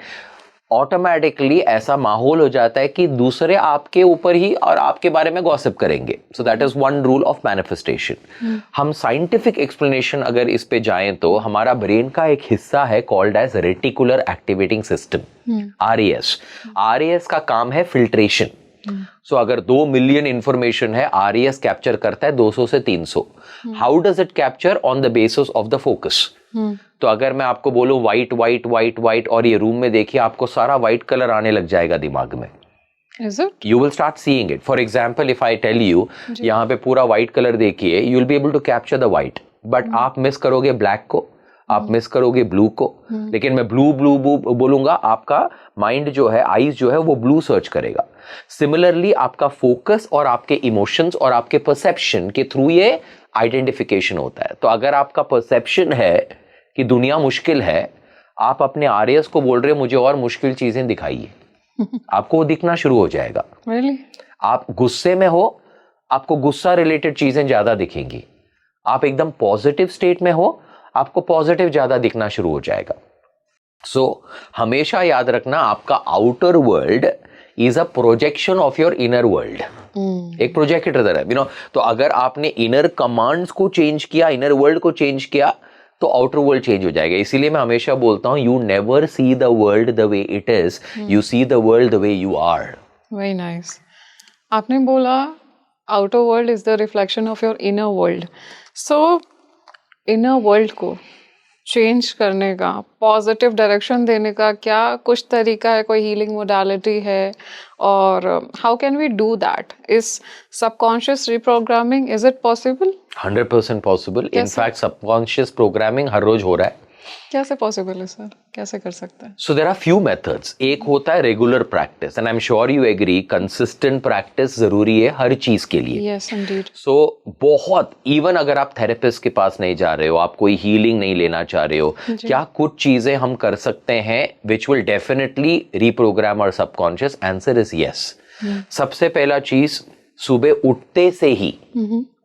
ऑटोमेटिकली ऐसा माहौल हो जाता है कि दूसरे आपके ऊपर ही और आपके बारे में गॉसिप करेंगे। सो that is one rule of manifestation. हम साइंटिफिक एक्सप्लेनेशन अगर इस पे जाएं तो हमारा ब्रेन का एक हिस्सा है called as reticular activating system, RAS. RAS का काम है फिल्ट्रेशन। सो अगर 2 मिलियन इंफॉर्मेशन है, आरएएस कैप्चर करता है 200 से 300। How does it capture? On the basis of the focus. तो अगर मैं आपको बोलूं व्हाइट व्हाइट व्हाइट व्हाइट और ये रूम में देखिए, आपको सारा व्हाइट कलर आने लग जाएगा दिमाग में। Is it? You will start seeing it. For example, if I tell you यहाँ पे पूरा व्हाइट कलर देखिए, you will be able to capture the white. But आप मिस करोगे ब्लैक को, आप मिस करोगे ब्लू को। लेकिन मैं ब्लू ब्लू बोलूंगा, आपका माइंड जो है, आईज जो है, वो ब्लू सर्च करेगा। सिमिलरली आपका फोकस और आपके इमोशंस और आपके परसेप्शन के थ्रू ये आइडेंटिफिकेशन होता है। तो अगर आपका परसेप्शन है कि दुनिया मुश्किल है, आप अपने आरएएस को बोल रहे हो मुझे और मुश्किल चीजें दिखाइए, आपको वो दिखना शुरू हो जाएगा। Really? आप गुस्से में हो, आपको गुस्सा रिलेटेड चीजें ज्यादा दिखेंगी। आप एकदम पॉजिटिव स्टेट में हो, आपको पॉजिटिव ज्यादा दिखना शुरू हो जाएगा। सो हमेशा याद रखना, आपका outer world is a projection of your inner world. एक प्रोजेक्टर है, यू नो। तो अगर आपने इनर कमांड्स को चेंज किया, इनर वर्ल्ड को चेंज किया, तो आउटर वर्ल्ड चेंज हो जाएगा। इसीलिए मैं हमेशा बोलता हूं, you never see the world the way it is, you see the world the way you are. Very nice. आपने बोला outer world is the reflection of your inner world. So inner world को चेंज करने का, पॉजिटिव डायरेक्शन देने का क्या कुछ तरीका है, कोई हीलिंग मोडालिटी है? और how can we do that? Is subconscious reprogramming, is it possible? 100% possible. In fact subconscious programming हर रोज हो रहा है. कैसे पॉसिबल है सर, कैसे कर सकते हैं? So there are few methods. एक होता है regular practice, and I am sure you agree, consistent practice जरूरी है हर चीज के लिए. Yes Indeed. सो बहुत, इवन अगर आप थेरेपिस्ट के पास नहीं जा रहे हो, आप कोई हीलिंग नहीं लेना चाह रहे हो, क्या कुछ चीजें हम कर सकते हैं which will definitely reprogram our subconscious? Answer is yes. सबसे पहला चीज, सुबह उठते से ही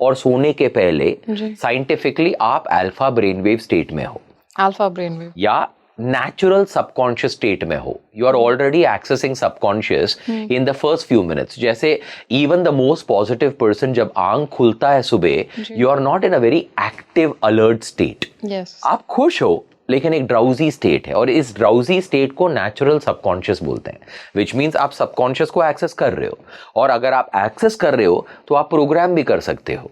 और सोने के पहले साइंटिफिकली आप अल्फा ब्रेनवेव स्टेट में हो, अल्फा ब्रेनवेव, या नेचुरल सबकॉन्शियस स्टेट में हो. You are already accessing subconscious in the first few minutes. जैसे even the most positive person जब आंख खुलता है सुबह, you are not in a very active alert state. आप खुश हो लेकिन एक ड्राउजी स्टेट है, और इस ड्राउजी स्टेट को नेचुरल सबकॉन्शियस बोलते हैं, विच मीन्स आप सबकॉन्शियस को एक्सेस कर रहे हो. और अगर आप एक्सेस कर रहे हो तो आप प्रोग्राम भी कर सकते हो.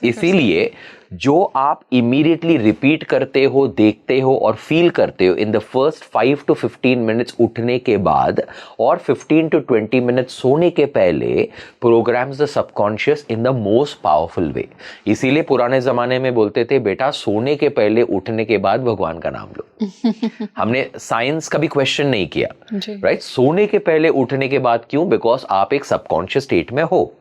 इसीलिए जो आप इमीडिएटली रिपीट करते हो, देखते हो और फील करते हो इन द फर्स्ट 5 to 15 मिनट्स उठने के बाद और 15 to 20 मिनट्स सोने के पहले, programs the subconscious in the most powerful way. इसीलिए पुराने जमाने में बोलते थे, बेटा सोने के पहले उठने के बाद भगवान का नाम लो. हमने साइंस का भी क्वेश्चन नहीं किया, राइट? सोने के पहले उठने के बाद क्यों? बिकॉज आप एक सबकॉन्शियस स्टेट में हो.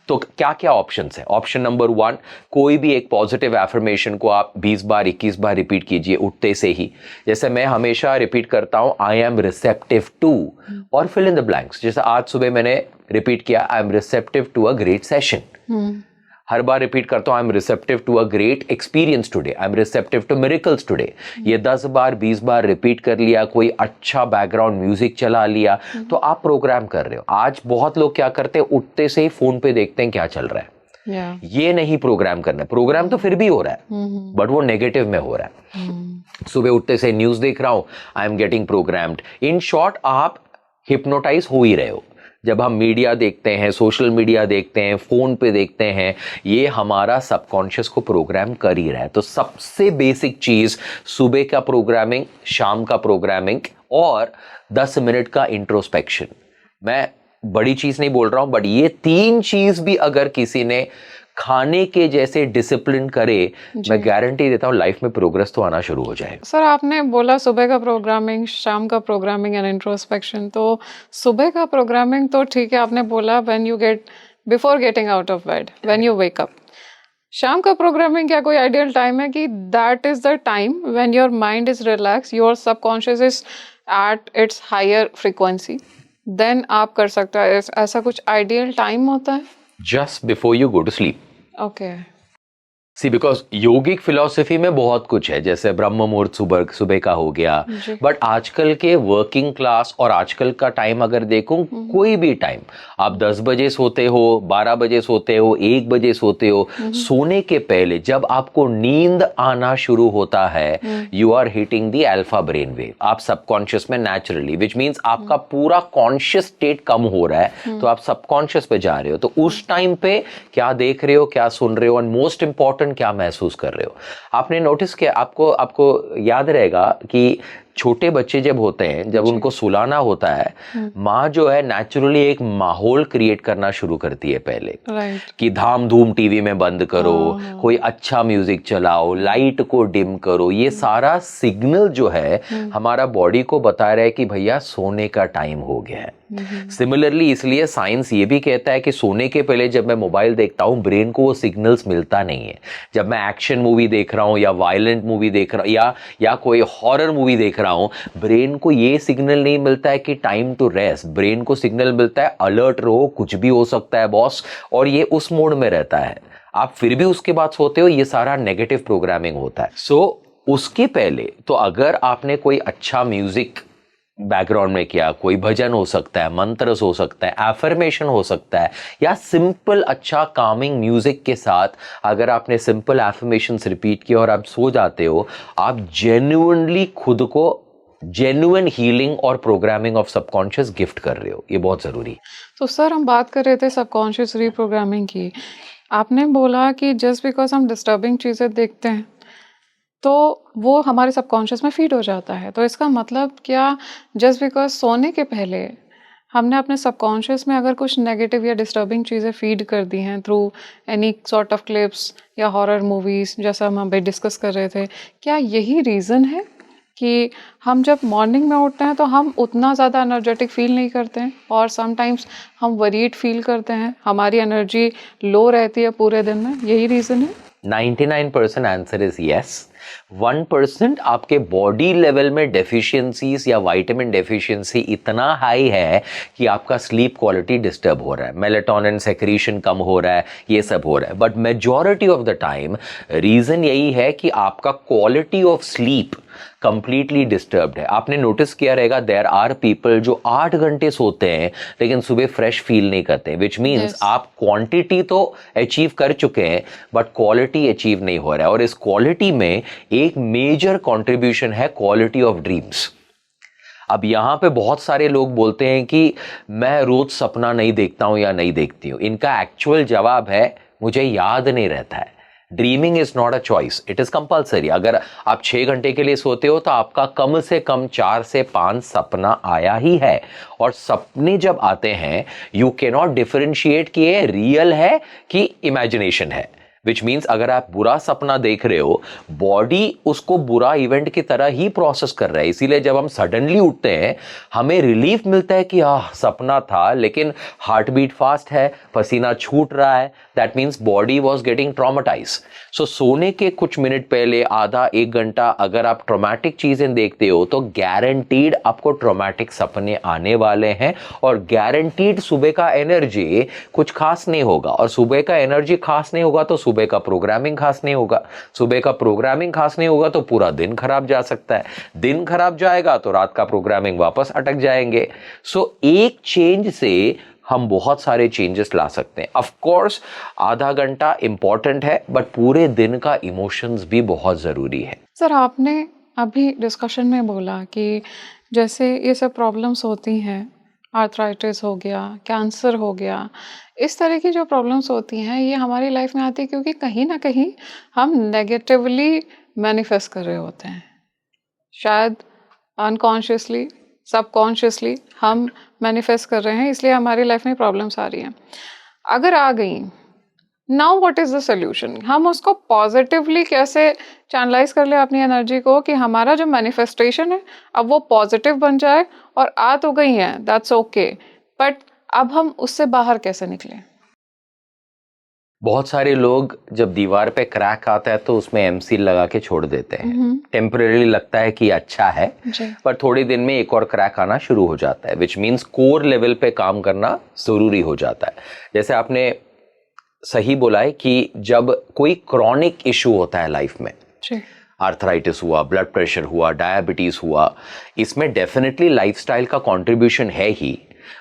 तो क्या क्या ऑप्शंस है? ऑप्शन नंबर 1, कोई भी एक पॉजिटिव एफर्मेशन को आप 20 बार 21 बार रिपीट कीजिए उठते से ही. जैसे मैं हमेशा रिपीट करता हूं, आई एम रिसेप्टिव टू, और फिल इन द ब्लैंक्स. जैसे आज सुबह मैंने रिपीट किया, I am receptive to a great session. हर बार रिपीट करता हूं, I am receptive to a great experience today, I am receptive to miracles today. ये 10 बार 20 बार रिपीट कर लिया, कोई अच्छा बैकग्राउंड म्यूजिक चला लिया, तो आप प्रोग्राम कर रहे हो. आज बहुत लोग क्या करते हैं, उठते से ही फोन पे देखते हैं क्या चल रहा है. ये नहीं प्रोग्राम करना है. प्रोग्राम तो फिर भी हो रहा है, बट वो नेगेटिव में हो रहा है. सुबह उठते से न्यूज देख रहा हूं, I am getting programmed. In short, आप हिप्नोटाइज हो ही रहे हो. जब हम मीडिया देखते हैं, सोशल मीडिया देखते हैं, फोन पे देखते हैं, ये हमारा सबकॉन्शियस को प्रोग्राम कर ही रहा है. तो सबसे बेसिक चीज, सुबह का प्रोग्रामिंग, शाम का प्रोग्रामिंग, और 10 मिनट का इंट्रोस्पेक्शन. मैं बड़ी चीज नहीं बोल रहा हूं, बट ये 3 चीज भी अगर किसी ने खाने के जैसे डिसिप्लिन करे, मैं गारंटी देता हूं लाइफ में प्रोग्रेस तो आना शुरू हो जाएगा. सर आपने बोला सुबह का प्रोग्रामिंग, शाम का प्रोग्रामिंग एंड इंट्रोस्पेक्शन. तो सुबह का प्रोग्रामिंग तो ठीक है, आपने बोला when you get, before getting out of bed, when you wake up. शाम का प्रोग्रामिंग क्या कोई आइडियल टाइम है कि that is the time when your mind is relax, your subconscious is at its higher frequency, then आप कर सकते हो? ऐसा कुछ आइडियल टाइम होता है? Just before you go to sleep. Okay. See, because yogic philosophy में बहुत कुछ है, जैसे ब्रह्म मुहूर्त सुबह का हो गया, बट आजकल के वर्किंग क्लास और आजकल का टाइम अगर देखूं, कोई भी टाइम, आप 10 बजे सोते हो, 12 बजे सोते हो, 1 बजे सोते हो, सोने के पहले जब आपको नींद आना शुरू होता है, you are hitting the alpha brain wave. आप सबकॉन्शियस में नेचुरली, विच मीन्स आपका पूरा कॉन्शियस स्टेट कम हो रहा है, तो आप सबकॉन्शियस पे जा रहे हो. तो उस टाइम पे क्या देख रहे हो, क्या सुन रहे हो, एंड मोस्ट इंपॉर्टेंट क्या महसूस कर रहे हो. आपने नोटिस किया, आपको याद रहेगा कि छोटे बच्चे जब होते हैं, जब उनको सुलाना होता है, माँ जो है नेचुरली एक माहौल क्रिएट करना शुरू करती है पहले, कि धाम धूम टीवी में बंद करो, कोई अच्छा म्यूजिक चलाओ, लाइट को डिम करो. ये सारा सिग्नल जो है हमारा बॉडी को बता रहा है कि भैया सोने का टाइम हो गया है. सिमिलरली इसलिए साइंस ये भी कहता है कि सोने के पहले जब मैं मोबाइल देखता हूँ, ब्रेन को वो सिग्नल्स मिलता नहीं है. जब मैं एक्शन मूवी देख रहा हूँ या वायलेंट मूवी देख रहा हूँ या कोई हॉरर मूवी देख रहा हूँ, ब्रेन को ये सिग्नल नहीं मिलता है कि टाइम टू रेस्ट. ब्रेन को सिग्नल मिलता है अलर्ट रहो, कुछ भी हो सकता है बॉस, और ये उस मोड में रहता है. आप फिर भी उसके बाद सोते हो, ये सारा नेगेटिव प्रोग्रामिंग होता है. सो उसके पहले तो अगर आपने कोई अच्छा म्यूजिक बैकग्राउंड में किया, कोई भजन हो सकता है, मंत्र हो सकता है, एफर्मेशन हो सकता है, या सिंपल अच्छा कामिंग म्यूजिक के साथ अगर आपने सिंपल एफर्मेशंस रिपीट किया और आप सो जाते हो, आप जेन्युइनली खुद को जेन्युइन हीलिंग और प्रोग्रामिंग ऑफ सबकॉन्शियस गिफ्ट कर रहे हो. ये बहुत जरूरी है. तो सर हम बात कर रहे थे सबकॉन्शियस रीप्रोग्रामिंग की. आपने बोला कि जस्ट बिकॉज हम डिस्टर्बिंग चीजें देखते हैं तो वो हमारे सबकॉन्शियस में फीड हो जाता है। तो इसका मतलब क्या, जस्ट बिकॉज सोने के पहले हमने अपने सबकॉन्शियस में अगर कुछ नेगेटिव या डिस्टर्बिंग चीज़ें फीड कर दी हैं through any sort of clips या हॉरर मूवीज़, जैसा हम अभी डिस्कस कर रहे थे, क्या यही रीज़न है कि हम जब मॉर्निंग में उठते हैं तो हम उतना ज़्यादा एनर्जेटिक फील नहीं करते हैं और समटाइम्स हम वरीड फील करते हैं, हमारी एनर्जी लो रहती है पूरे दिन में, यही रीज़न है? 99% आंसर इज यस। 1% आपके बॉडी लेवल में डेफिशिएंसीज या विटामिन डेफिशिएंसी इतना हाई है कि आपका स्लीप क्वालिटी डिस्टर्ब हो रहा है, मेलेटोनिन सेक्रीशन कम हो रहा है, ये सब हो रहा है। But majority of the time reason यही है कि आपका quality of sleep completely disturbed है। आपने नोटिस किया रहेगा, देयर आर पीपल जो 8 घंटे सोते हैं लेकिन सुबह फ्रेश फील नहीं करते, विच मीन्स आप क्वांटिटी तो अचीव कर चुके हैं बट क्वालिटी अचीव नहीं हो रहा है। और इस क्वालिटी में एक मेजर कंट्रीब्यूशन है क्वालिटी ऑफ ड्रीम्स। अब यहां पे बहुत सारे लोग बोलते हैं कि मैं रोज सपना नहीं देखता हूं या नहीं देखती हूं। इनका एक्चुअल जवाब है, मुझे याद नहीं रहता है। Dreaming is not a choice, it is compulsory. अगर आप 6 घंटे के लिए सोते हो तो आपका कम से कम 4 से 5 सपना आया ही है। और सपने जब आते हैं, यू कैन नॉट डिफरेंशिएट कि ये रियल है कि इमेजिनेशन है। विच मीन्स अगर आप बुरा सपना देख रहे हो, बॉडी उसको बुरा इवेंट की तरह ही प्रोसेस कर रहा है। इसीलिए जब हम सडनली उठते हैं, हमें रिलीफ मिलता है कि सपना था, लेकिन हार्ट बीट फास्ट है, पसीना छूट रहा है, that means body was getting traumatize. So सोने के कुछ मिनट पहले आधा 1 घंटा अगर आप ट्रॉमेटिक चीजें देखते हो तो गारंटीड आपको ट्रॉमेटिक सपने आने वाले हैं और गारंटीड सुबह का एनर्जी कुछ खास नहीं होगा। और सुबह का एनर्जी खास नहीं होगा तो सुबह का प्रोग्रामिंग खास नहीं होगा। सुबह का प्रोग्रामिंग खास नहीं होगा तो पूरा दिन खराब जा सकता है। दिन खराब जाएगा तो रात का प्रोग्रामिंग वापस अटक जाएंगे। सो एक चेंज से हम बहुत सारे चेंजेस ला सकते हैं। ऑफ कोर्स आधा घंटा इंपॉर्टेंट है बट पूरे दिन का इमोशंस भी बहुत जरूरी है। सर, आपने अभी डिस्कशन में बोला कि जैसे ये सब प्रॉब्लम्स होती हैं, आर्थराइटिस हो गया, कैंसर हो गया, इस तरह की जो प्रॉब्लम्स होती हैं ये हमारी लाइफ में आती है क्योंकि कहीं ना कहीं हम नेगेटिवली मैनिफेस्ट कर रहे होते हैं। शायद अनकॉन्शियसली, सबकॉन्शियसली हम मैनिफेस्ट कर रहे हैं, इसलिए हमारी लाइफ में प्रॉब्लम्स आ रही हैं। अगर आ गई, now what is the solution? हम उसको पॉजिटिवली कैसे चैनलाइज कर ले अपनी एनर्जी को कि हमारा जो मैनिफेस्टेशन है अब वो पॉजिटिव बन जाए। और आ तो गई है, दैट्स ओके, बट अब हम उससे बाहर कैसे निकलें? बहुत सारे लोग जब दीवार पे क्रैक आता है तो उसमें एमसील लगा के छोड़ देते हैं। टेम्परेरी लगता है कि अच्छा है, पर थोड़े दिन में एक और क्रैक आना शुरू हो जाता है, विच मीन्स कोर लेवल पे काम करना जरूरी हो जाता है। जैसे आपने सही बोला है कि जब कोई क्रॉनिक इशू होता है लाइफ में, आर्थराइटिस हुआ, ब्लड प्रेशर हुआ, डायबिटीज हुआ, इसमें डेफिनेटली लाइफस्टाइल का कंट्रीब्यूशन है ही,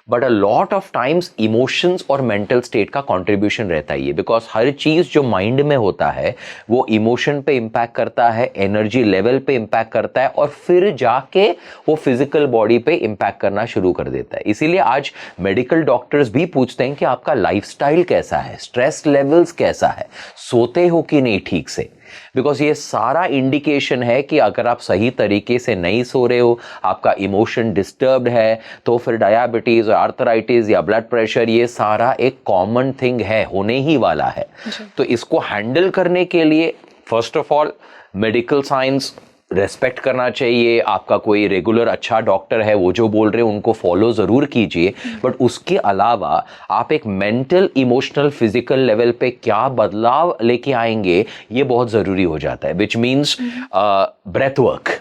but a lot of times emotions और मेंटल स्टेट का कंट्रीब्यूशन रहता ही है। बिकॉज हर चीज जो माइंड में होता है वो इमोशन पे इम्पैक्ट करता है, एनर्जी लेवल पे इम्पैक्ट करता है और फिर जाके वो फिजिकल बॉडी पे इम्पैक्ट करना शुरू कर देता है। इसीलिए आज मेडिकल डॉक्टर्स भी पूछते हैं कि आपका लाइफस्टाइल कैसा है, स्ट्रेस लेवल्स कैसा है, सोते हो कि नहीं ठीक से। बिकॉज ये सारा इंडिकेशन है कि अगर आप सही तरीके से नहीं सो रहे हो, आपका इमोशन डिस्टर्ब्ड है, तो फिर डायबिटीज और आर्थराइटिस या ब्लड प्रेशर ये सारा एक कॉमन थिंग है, होने ही वाला है। तो इसको हैंडल करने के लिए first of all medical science respect करना चाहिए। आपका कोई रेगुलर अच्छा डॉक्टर है, वो जो बोल रहे हैं उनको फॉलो जरूर कीजिए, बट उसके अलावा आप एक मेंटल, इमोशनल, फिजिकल लेवल पे क्या बदलाव लेके आएंगे ये बहुत जरूरी हो जाता है। Which means breath work.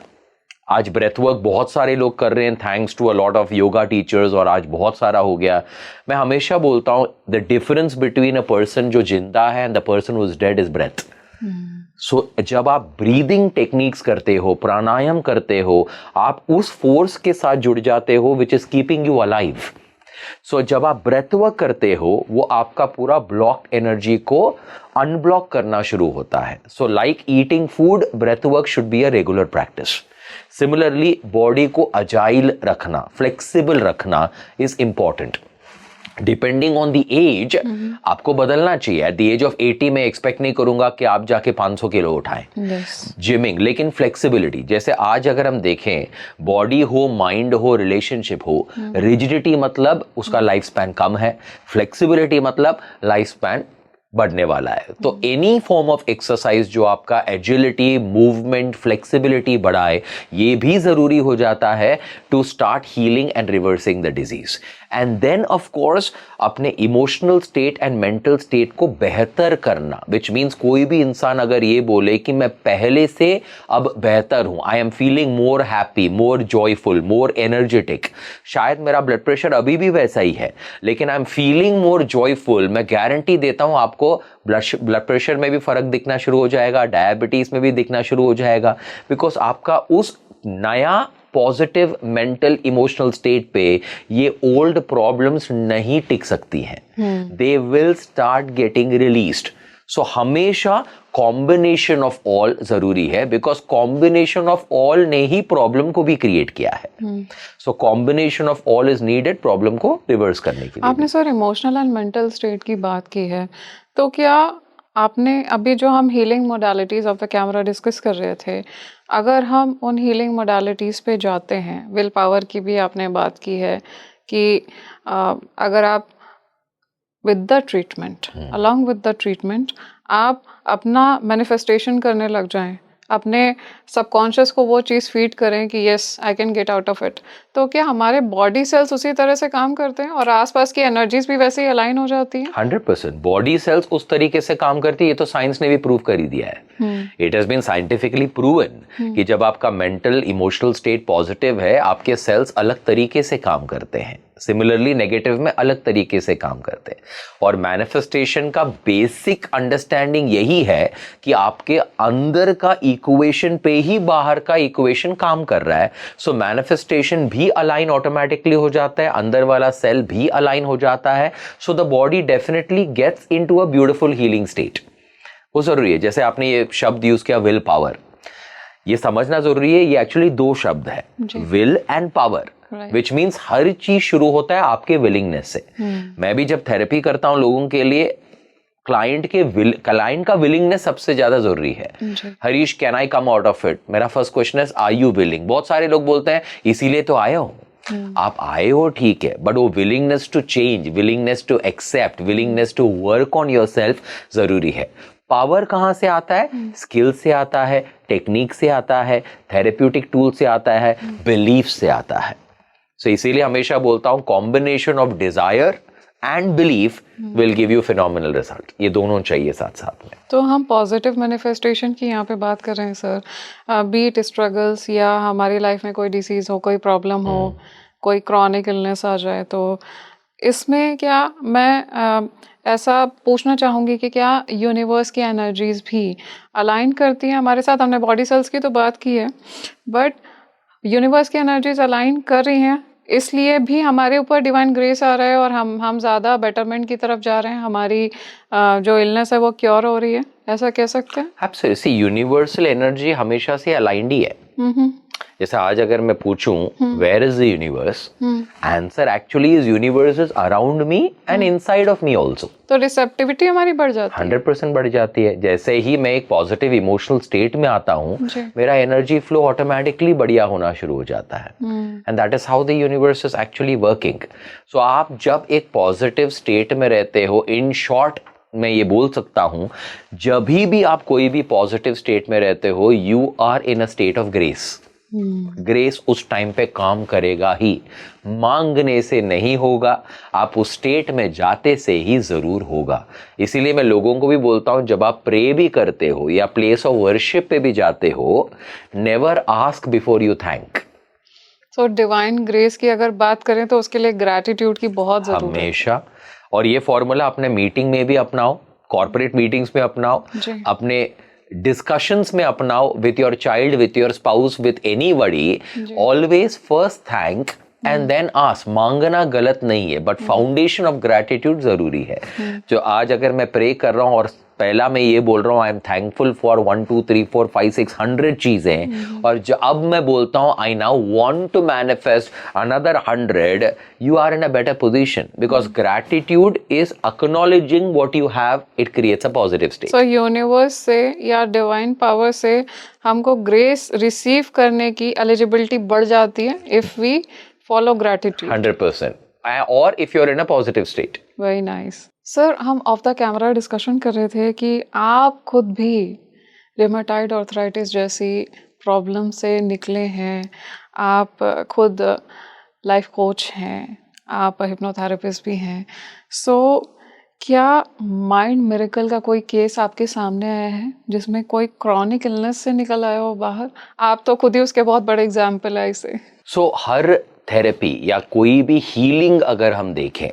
आज ब्रेथ वर्क बहुत सारे लोग कर रहे हैं thanks to a lot of yoga teachers, और आज बहुत सारा हो गया। मैं हमेशा बोलता हूं the difference between a person जो जिंदा है and the person who is dead is breath. So जब आप ब्रीदिंग टेक्निक्स करते हो, प्राणायाम करते हो, आप उस फोर्स के साथ जुड़ जाते हो which is keeping you alive. So जब आप ब्रेथ वर्क करते हो वो आपका पूरा ब्लॉक एनर्जी को अनब्लॉक करना शुरू होता है। So like eating food, breath work should be a regular practice. Similarly body को अजाइल रखना, फ्लेक्सिबल रखना is important. Depending on the age आपको बदलना चाहिए। एट द एज ऑफ 80 में एक्सपेक्ट नहीं करूंगा कि आप जाके 500 किलो उठाएं। जिमिंग, लेकिन फ्लेक्सिबिलिटी, जैसे आज अगर हम देखें, बॉडी हो, माइंड हो, रिलेशनशिप हो, रिजिडिटी मतलब उसका लाइफ स्पैन कम है, फ्लेक्सिबिलिटी मतलब लाइफ स्पैन बढ़ने वाला है। तो एनी फॉर्म ऑफ एक्सरसाइज जो आपका एजिलिटी, मूवमेंट, फ्लेक्सिबिलिटी बढ़ाए, ये भी जरूरी हो जाता है to start healing and reversing the disease. And then of course अपने emotional state and mental state को बेहतर करना, विच मीन्स कोई भी इंसान अगर ये बोले कि मैं पहले से अब बेहतर हूं, I am feeling more happy, more joyful, more energetic, शायद मेरा ब्लड प्रेशर अभी भी वैसा ही है लेकिन I am feeling more joyful, मैं गारंटी देता हूं आपको ब्लड प्रेशर में भी फर्क दिखना शुरू हो जाएगा, डायबिटीज में भी दिखना शुरू हो जाएगा, बिकॉज आपका उस नया पॉजिटिव मेंटल इमोशनल स्टेट पे ये ओल्ड प्रॉब्लम्स नहीं टिक सकती हैं, they will start getting released. So हमेशा कॉम्बिनेशन ऑफ ऑल जरूरी है, बिकॉज कॉम्बिनेशन ऑफ ऑल ने ही प्रॉब्लम को भी क्रिएट किया है। So combination of all is needed problem को रिवर्स करने के लिए। आपने sir emotional and mental state की बात की है, तो क्या आपने अभी जो हम healing modalities of the camera discuss कर रहे थे, अगर हम उन हीलिंग मोडालिटीज पे जाते हैं, विल पावर की भी आपने बात की है कि अगर आप with the treatment, along with the treatment आप अपना मैनिफेस्टेशन करने लग जाएं, अपने सबकॉन्शियस को वो चीज़ फीड करें कि yes I can get out of it, तो क्या हमारे बॉडी सेल्स उसी तरह से काम करते हैं और आसपास की एनर्जीज भी वैसे ही अलाइन हो जाती हैं? 100% बॉडी सेल्स उस तरीके से काम करती है, ये तो साइंस ने भी प्रूव कर ही दिया है। It has been scientifically proven कि जब आपका मेंटल इमोशनल स्टेट पॉजिटिव है, आपके सेल्स अलग तरीके से काम करते हैं, सिमिलरली नेगेटिव में अलग तरीके से काम करते हैं। और मैनिफेस्टेशन का बेसिक अंडरस्टैंडिंग यही है कि आपके अंदर का इक्वेशन पे ही बाहर का इक्वेशन काम कर रहा है। सो मैनिफेस्टेशन भी अलाइन ऑटोमेटिकली हो जाता है, अंदर वाला सेल भी अलाइन हो जाता है। So the body definitely gets into a beautiful healing state. वो जरूरी है, जैसे आपने ये शब्द यूज किया विल पावर, ये समझना जरूरी है, ये एक्चुअली दो शब्द है, will and power, which means हर चीज शुरू होता है आपके विलिंगनेस से। मैं भी जब थेरेपी करता हूं लोगों के लिए, क्लाइंट का विलिंगनेस सबसे ज्यादा जरूरी है। Harish, can I come out of it? मेरा फर्स्ट क्वेश्चन है आर यू विलिंग? बहुत सारे लोग बोलते हैं इसीलिए तो आया हूं। आप आए हो ठीक है, बट वो willingness to change, willingness to accept, willingness to work on yourself जरूरी है। पावर कहां से आता है? स्किल से आता है, टेक्निक से आता है, थेरेप्यूटिक टूल से आता है, बिलीफ से आता है। सो इसीलिए हमेशा बोलता हूं combination of desire and belief will give you phenomenal result. ये दोनों चाहिए साथ साथ में। तो हम पॉजिटिव मैनिफेस्टेशन की यहाँ पे बात कर रहे हैं सर, बीट स्ट्रगल्स या हमारी लाइफ में कोई डिसीज हो, कोई प्रॉब्लम हो, कोई क्रॉनिक इलनेस आ जाए, तो इसमें क्या मैं ऐसा पूछना चाहूँगी कि क्या यूनिवर्स की एनर्जीज भी अलाइन करती हैं हमारे साथ? हमने बॉडी सेल्स की तो बात की है, बट यूनिवर्स की एनर्जीज अलाइन कर रही हैं, इसलिए भी हमारे ऊपर डिवाइन ग्रेस आ रहा है और हम ज़्यादा बेटरमेंट की तरफ जा रहे हैं, हमारी जो इलनेस है वो क्योर हो रही है, ऐसा कह सकते हैं? एब्सोल्युटली, यूनिवर्सल एनर्जी हमेशा से अलाइंड ही है। जैसे आज अगर मैं पूछूं where is the universe, answer actually is universe is around me and inside of me also. तो रिसेप्टिविटी हमारी बढ़ जाती है, 100% बढ़ जाती है। जैसे ही मैं एक पॉजिटिव इमोशनल स्टेट में आता हूं, मेरा एनर्जी फ्लो ऑटोमेटिकली बढ़िया होना शुरू हो जाता है, and that is how the universe is actually working. So आप जब एक पॉजिटिव स्टेट में रहते हो, इन शॉर्ट मैं ये बोल सकता हूं, जब भी आप कोई भी पॉजिटिव स्टेट में रहते हो, you are in a state of grace. Grace उस टाइम पे काम करेगा ही, मांगने से नहीं होगा, आप उस स्टेट में जाते से ही जरूर होगा। इसीलिए मैं लोगों को भी बोलता हूं, जब आप प्रे भी करते हो या प्लेस ऑफ वर्शिप पे भी जाते हो, never ask before you thank. So divine grace की अगर बात करें तो उसके लिए ग्रैटिट्यूड की बहुत जरूरत है हमेशा। और ये फॉर्मूला अपने मीटिंग में भी अपनाओ, कॉर्पोरेट मीटिंग्स में अपनाओ, अपने डिस्कशंस में अपनाओ, with your child, with your spouse, with anybody, always first thank and then ask. मांगना गलत नहीं है, बट फाउंडेशन ऑफ ग्रैटिट्यूड जरूरी है। जो आज अगर मैं प्रे कर रहा हूं और पहला मैं ये बोल रहा हूँ आई एम थैंकफुल फॉर 1 2 3 4 5 600 चीजें, और अब मैं बोलता हूँ I now want to manifest another 100, you are in a better position because gratitude is acknowledging what you have, it creates a positive state. So universe से या डिवाइन पावर से हमको ग्रेस रिसीव करने की एलिजिबिलिटी बढ़ जाती है इफ वी फॉलो ग्रैटिट्यूड। 100%, और if you are in a positive state. Very nice sir, हम ऑफ द कैमरा डिस्कशन कर रहे थे कि आप खुद भी रिमेटॉइड आर्थराइटिस जैसी प्रॉब्लम से निकले हैं, आप खुद लाइफ कोच हैं, आप हिप्नोथेरेपिस्ट भी हैं। सो क्या माइंड मिरेकल का कोई केस आपके सामने आया है जिसमें कोई क्रॉनिक इलनेस से निकल आया हो बाहर? आप तो खुद ही उसके बहुत बड़े एग्जाम्पल है इसे। सो हर थेरेपी या कोई भी हीलिंग अगर हम देखें,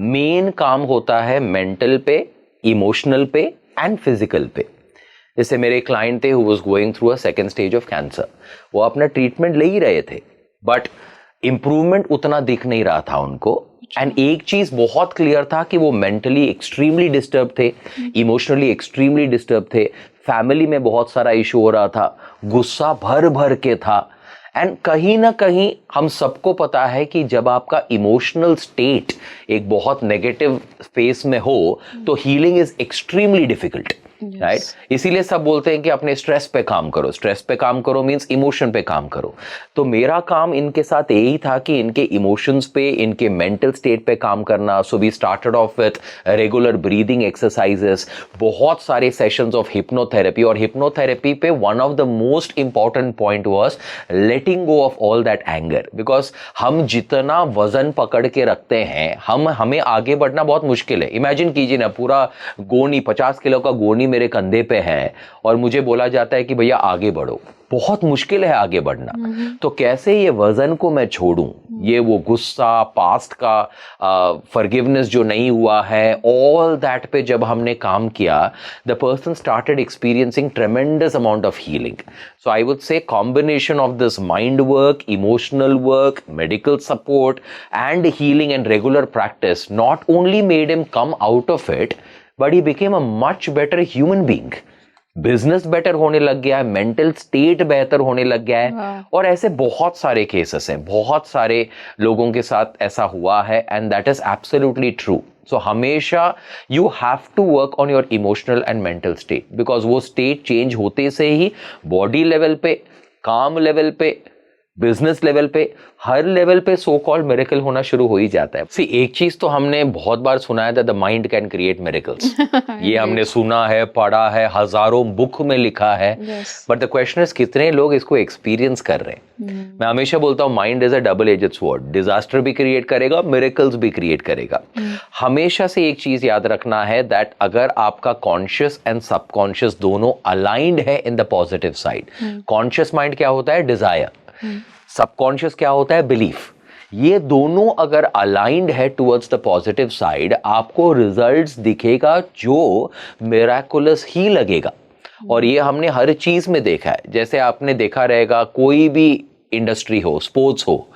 मेन काम होता है मेंटल पे, इमोशनल पे एंड फिजिकल पे। जैसे मेरे क्लाइंट थे who was going through a second stage of cancer, वो अपना ट्रीटमेंट ले ही रहे थे बट इंप्रूवमेंट उतना दिख नहीं रहा था उनको। एंड एक चीज बहुत क्लियर था कि वो मेंटली एक्सट्रीमली डिस्टर्ब थे, इमोशनली एक्सट्रीमली डिस्टर्ब थे, फैमिली में बहुत सारा इशू हो रहा था, गुस्सा भर भर के था। एंड कहीं ना कहीं हम सबको पता है कि जब आपका इमोशनल स्टेट एक बहुत नेगेटिव फेस में हो तो healing is extremely difficult, right? इसीलिए सब बोलते हैं कि अपने स्ट्रेस पे काम करो, स्ट्रेस पे काम करो मींस इमोशन पे काम करो। तो मेरा काम इनके साथ यही था कि इनके इमोशंस पे, इनके मेंटल स्टेट पे काम करना। So we started off with regular breathing exercises, बहुत सारे सेशंस ऑफ हिप्नोथेरेपी, और हिप्नोथेरेपी पे one of the most important point was letting go of all that anger, because हम जितना वजन पकड़ के रखते हैं हमें आगे बढ़ना बहुत मुश्किल है। इमेजिन कीजिए ना, पूरा गोनी 50 किलो का गोनी मेरे कंधे पे है और मुझे बोला जाता है कि भैया आगे बढ़ो, बहुत मुश्किल है आगे बढ़ना। तो कैसे ये वजन को मैं छोड़ूं, ये वो गुस्सा, पास्ट का फॉरगिवनेस जो नहीं हुआ है, ऑल दैट पे जब हमने काम किया, the person started experiencing ट्रेमेंडस amount of healing. So I would say combination of this mind work, emotional work, medical support and healing and regular practice not only made him come out of it but he became a much better human being. Business better होने लग गया है, मेंटल स्टेट बेहतर होने लग गया है, और ऐसे बहुत सारे केसेस हैं, बहुत सारे लोगों के साथ ऐसा हुआ है, and that is absolutely true. So हमेशा you have to work on your emotional and mental state, because वो स्टेट चेंज होते से ही बॉडी लेवल पे, काम लेवल पे, बिजनेस लेवल पे, हर लेवल पे सो कॉल्ड मिरेकल होना शुरू हो ही जाता है। सी, एक चीज तो हमने बहुत बार सुना है, the mind can create miracles. ये हमने सुना है, पढ़ा है, हजारों बुक में लिखा है, बट द क्वेश्चन इज कितने लोग इसको एक्सपीरियंस कर रहे हैं। मैं हमेशा बोलता हूँ mind is a double aged sword, disaster भी क्रिएट करेगा, मिरेकल्स भी क्रिएट करेगा। हमेशा से एक चीज याद रखना है दैट अगर आपका कॉन्शियस एंड सबकॉन्शियस दोनों अलाइंड है in the positive side, conscious mind क्या होता है, डिजायर, सबकॉन्शियस क्या होता है, बिलीफ, ये दोनों अगर अलाइंड है टुवर्ड्स द पॉजिटिव साइड, आपको रिजल्ट्स दिखेगा जो मिराकुलस ही लगेगा। और ये हमने हर चीज में देखा है। जैसे आपने देखा रहेगा, कोई भी इंडस्ट्री हो, स्पोर्ट्स हो,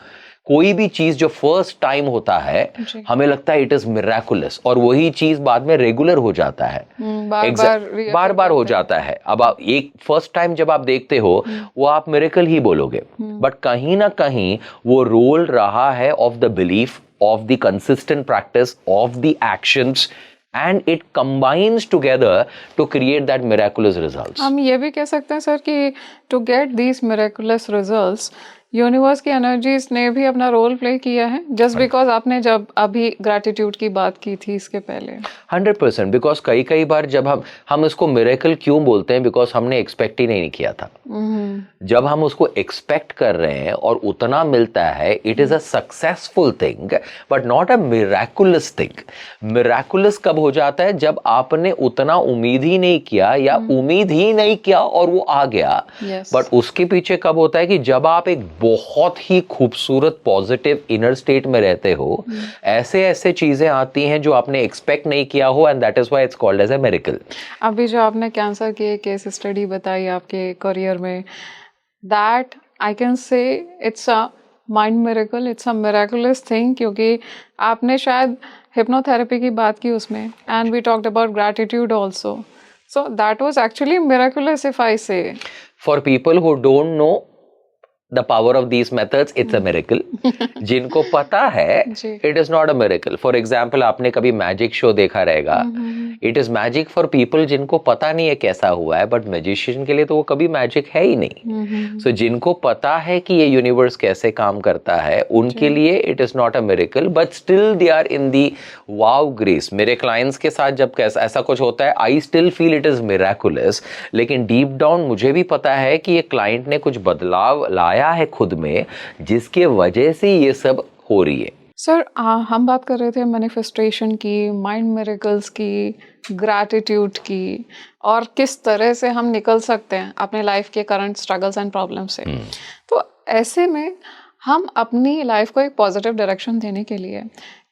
कोई भी चीज जो फर्स्ट टाइम होता है हमें लगता है इट इज मिराकुलस, और वही चीज बाद में रेगुलर हो जाता है, बार बार हो जाता है। अब आप एक फर्स्ट टाइम जब आप देखते हो वो आप मिरेकल ही बोलोगे, बट कहीं ना कहीं वो रोल रहा है of the belief, of the consistent practice, of the actions, and it combines together to create that miraculous results. हम ये भी कह सकते हैं सर कि to get these miraculous results, universe की एनर्जीज ने भी अपना रोल प्ले किया है, जस्ट बिकॉज आपने जब अभी ग्रैटिट्यूड की बात की थी इसके पहले। 100%, बिकॉज कई बार जब हम इसको मिरेकल क्यों बोलते हैं, बिकॉज हमने एक्सपेक्ट ही नहीं किया था। जब हम उसको एक्सपेक्ट कर रहे हैं और उतना मिलता है, it is a successful thing but not a miraculous thing. Miraculous कब हो जाता है, जब आपने उतना उम्मीद ही नहीं किया या उम्मीद ही नहीं किया और वो आ गया। बट उसके पीछे कब होता है कि जब आप एक बहुत ही खूबसूरत पॉजिटिव इनर स्टेट में रहते हो, ऐसे चीजें आती हैं जो आपने एक्सपेक्ट नहीं किया हो, and that is why it's called as a miracle. अभी जो आपने कैंसर की केस स्टडी बताई आपके करियर में, that I can say it's a mind miracle, it's a miraculous thing, क्योंकि आपने शायद hypnotherapy की बात की उसमें, and we talked about gratitude also. So that was actually miraculous if I say. For people who don't know the power of these methods, it's a miracle. जिनको पता है, जी. it is not a miracle. For example, आपने कभी मैजिक शो देखा रहेगा. It is magic for people जिनको पता नहीं है कैसा हुआ है, but magician के लिए तो वो कभी मैजिक है ही नहीं. So जिनको पता है कि ये यूनिवर्स कैसे काम करता है, उनके लिए it is not a miracle, but still they are in the wow grace. मेरे क्लाइंट्स के साथ जब ऐसा कुछ होता है, I still feel it is miraculous. लेकिन डीप डाउन मुझे भी पता है कि ये क्लाइंट ने कुछ बदलाव लाया है खुद में, जिसके वजह से ये सब हो रही है. सर, हम बात कर रहे थे मैनिफेस्टेशन की, माइंड मिरेकल्स की, ग्रैटिट्यूड की, और किस तरह से हम निकल सकते हैं अपने लाइफ के करंट स्ट्रगल्स एंड प्रॉब्लम से. तो ऐसे में हम अपनी लाइफ को एक पॉजिटिव डायरेक्शन देने के लिए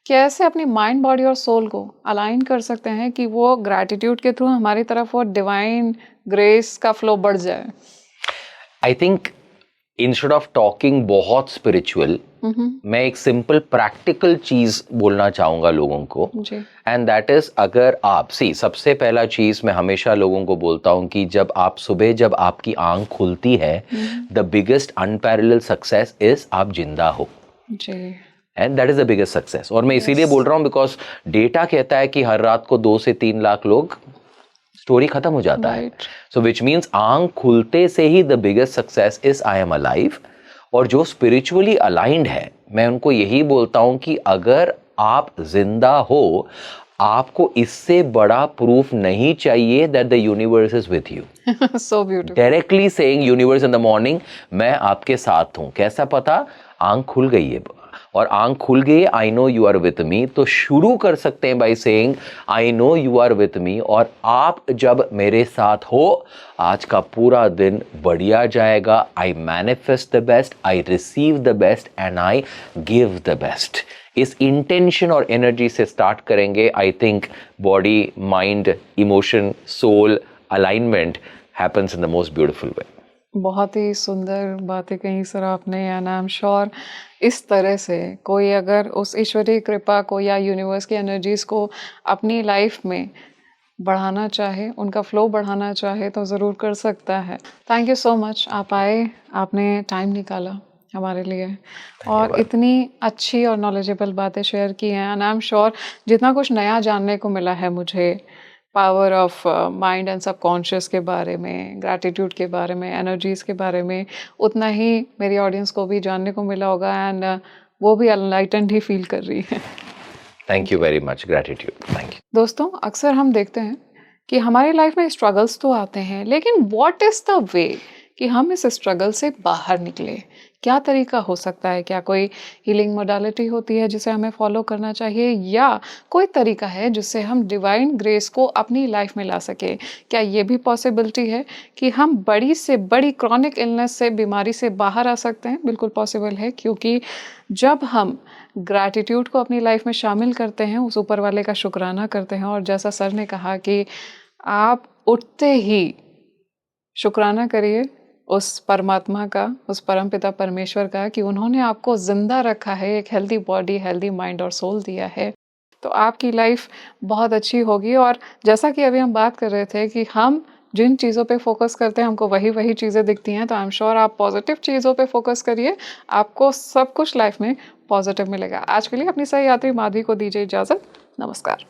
कैसे अपनी माइंड, बॉडी और सोल को अलाइन कर सकते हैं कि वो ग्रैटिट्यूड के थ्रू हमारी तरफ वो डिवाइन ग्रेस का फ्लो बढ़ जाए? I think instead of talking बहुत स्पिरिचुअल, मैं एक सिंपल प्रैक्टिकल चीज बोलना चाहूंगा लोगों को, एंड दैट इज, अगर आप सबसे पहला चीज मैं हमेशा लोगों को बोलता हूं कि जब आपकी आंख खुलती है, the biggest unparalleled success is आप जिंदा हो. And that is the biggest success. और मैं इसीलिए बोल रहा हूँ बिकॉज डेटा कहता है कि हर रात को 2 से 3 लाख लोग स्टोरी खत्म हो जाता है. सो विच मीन्स आंख खुलते से ही the biggest success is I am alive. और जो स्पिरिचुअली अलाइंड है, मैं उनको यही बोलता हूं कि अगर आप जिंदा हो, आपको इससे बड़ा प्रूफ नहीं चाहिए that the universe is with you. So beautiful. Directly saying universe in the morning, मैं आपके साथ हूं. कैसा पता? आंख खुल गई है, और आंख खुल गई, I know you are with me. तो शुरू कर सकते हैं by saying I know you are with me, और आप जब मेरे साथ हो, आज का पूरा दिन बढ़िया जाएगा. I manifest the best, I receive the best, and I give the best. इस इंटेंशन और एनर्जी से स्टार्ट करेंगे. I think body, mind, emotion, soul alignment happens in the most beautiful way. बहुत ही सुंदर बातें कही सर आपने, एंड आई एम श्योर इस तरह से कोई अगर उस ईश्वरीय कृपा को या यूनिवर्स की एनर्जीज को अपनी लाइफ में बढ़ाना चाहे, उनका फ्लो बढ़ाना चाहे, तो ज़रूर कर सकता है. थैंक यू सो मच, आप आए, आपने टाइम निकाला हमारे लिए और इतनी अच्छी और नॉलेजेबल बातें शेयर की हैं. एंड आई एम श्योर जितना कुछ नया जानने को मिला है मुझे, power of mind and subconscious के बारे में, ग्रैटिट्यूड के बारे में, एनर्जीज़ के बारे में, उतना ही मेरी ऑडियंस को भी जानने को मिला होगा, एंड वो भी एनलाइटेंड ही फील कर रही है. Thank you very much. Gratitude. Thank you. दोस्तों, अक्सर हम देखते हैं कि हमारी लाइफ में स्ट्रगल्स तो आते हैं, लेकिन व्हाट इज़ द वे कि हम इस स्ट्रगल से बाहर निकले? क्या तरीका हो सकता है? क्या कोई हीलिंग मोडालिटी होती है जिसे हमें फॉलो करना चाहिए, या कोई तरीका है जिससे हम डिवाइन ग्रेस को अपनी लाइफ में ला सके? क्या ये भी पॉसिबिलिटी है कि हम बड़ी से बड़ी क्रॉनिक इलनेस से, बीमारी से बाहर आ सकते हैं? बिल्कुल पॉसिबल है, क्योंकि जब हम ग्रैटिट्यूड को अपनी लाइफ में शामिल करते हैं, उस ऊपर वाले का शुक्राना करते हैं, और जैसा सर ने कहा कि आप उठते ही शुक्राना करिए उस परमात्मा का, उस परमपिता परमेश्वर का, कि उन्होंने आपको ज़िंदा रखा है, एक हेल्दी बॉडी, हेल्दी माइंड और सोल दिया है, तो आपकी लाइफ बहुत अच्छी होगी. और जैसा कि अभी हम बात कर रहे थे कि हम जिन चीज़ों पे फोकस करते हैं, हमको वही चीज़ें दिखती हैं. तो आई एम श्योर आप पॉजिटिव चीज़ों पे फोकस करिए, आपको सब कुछ लाइफ में पॉजिटिव मिलेगा. आज के लिए अपनी सही यात्री माधवी को दीजिए इजाज़त. नमस्कार.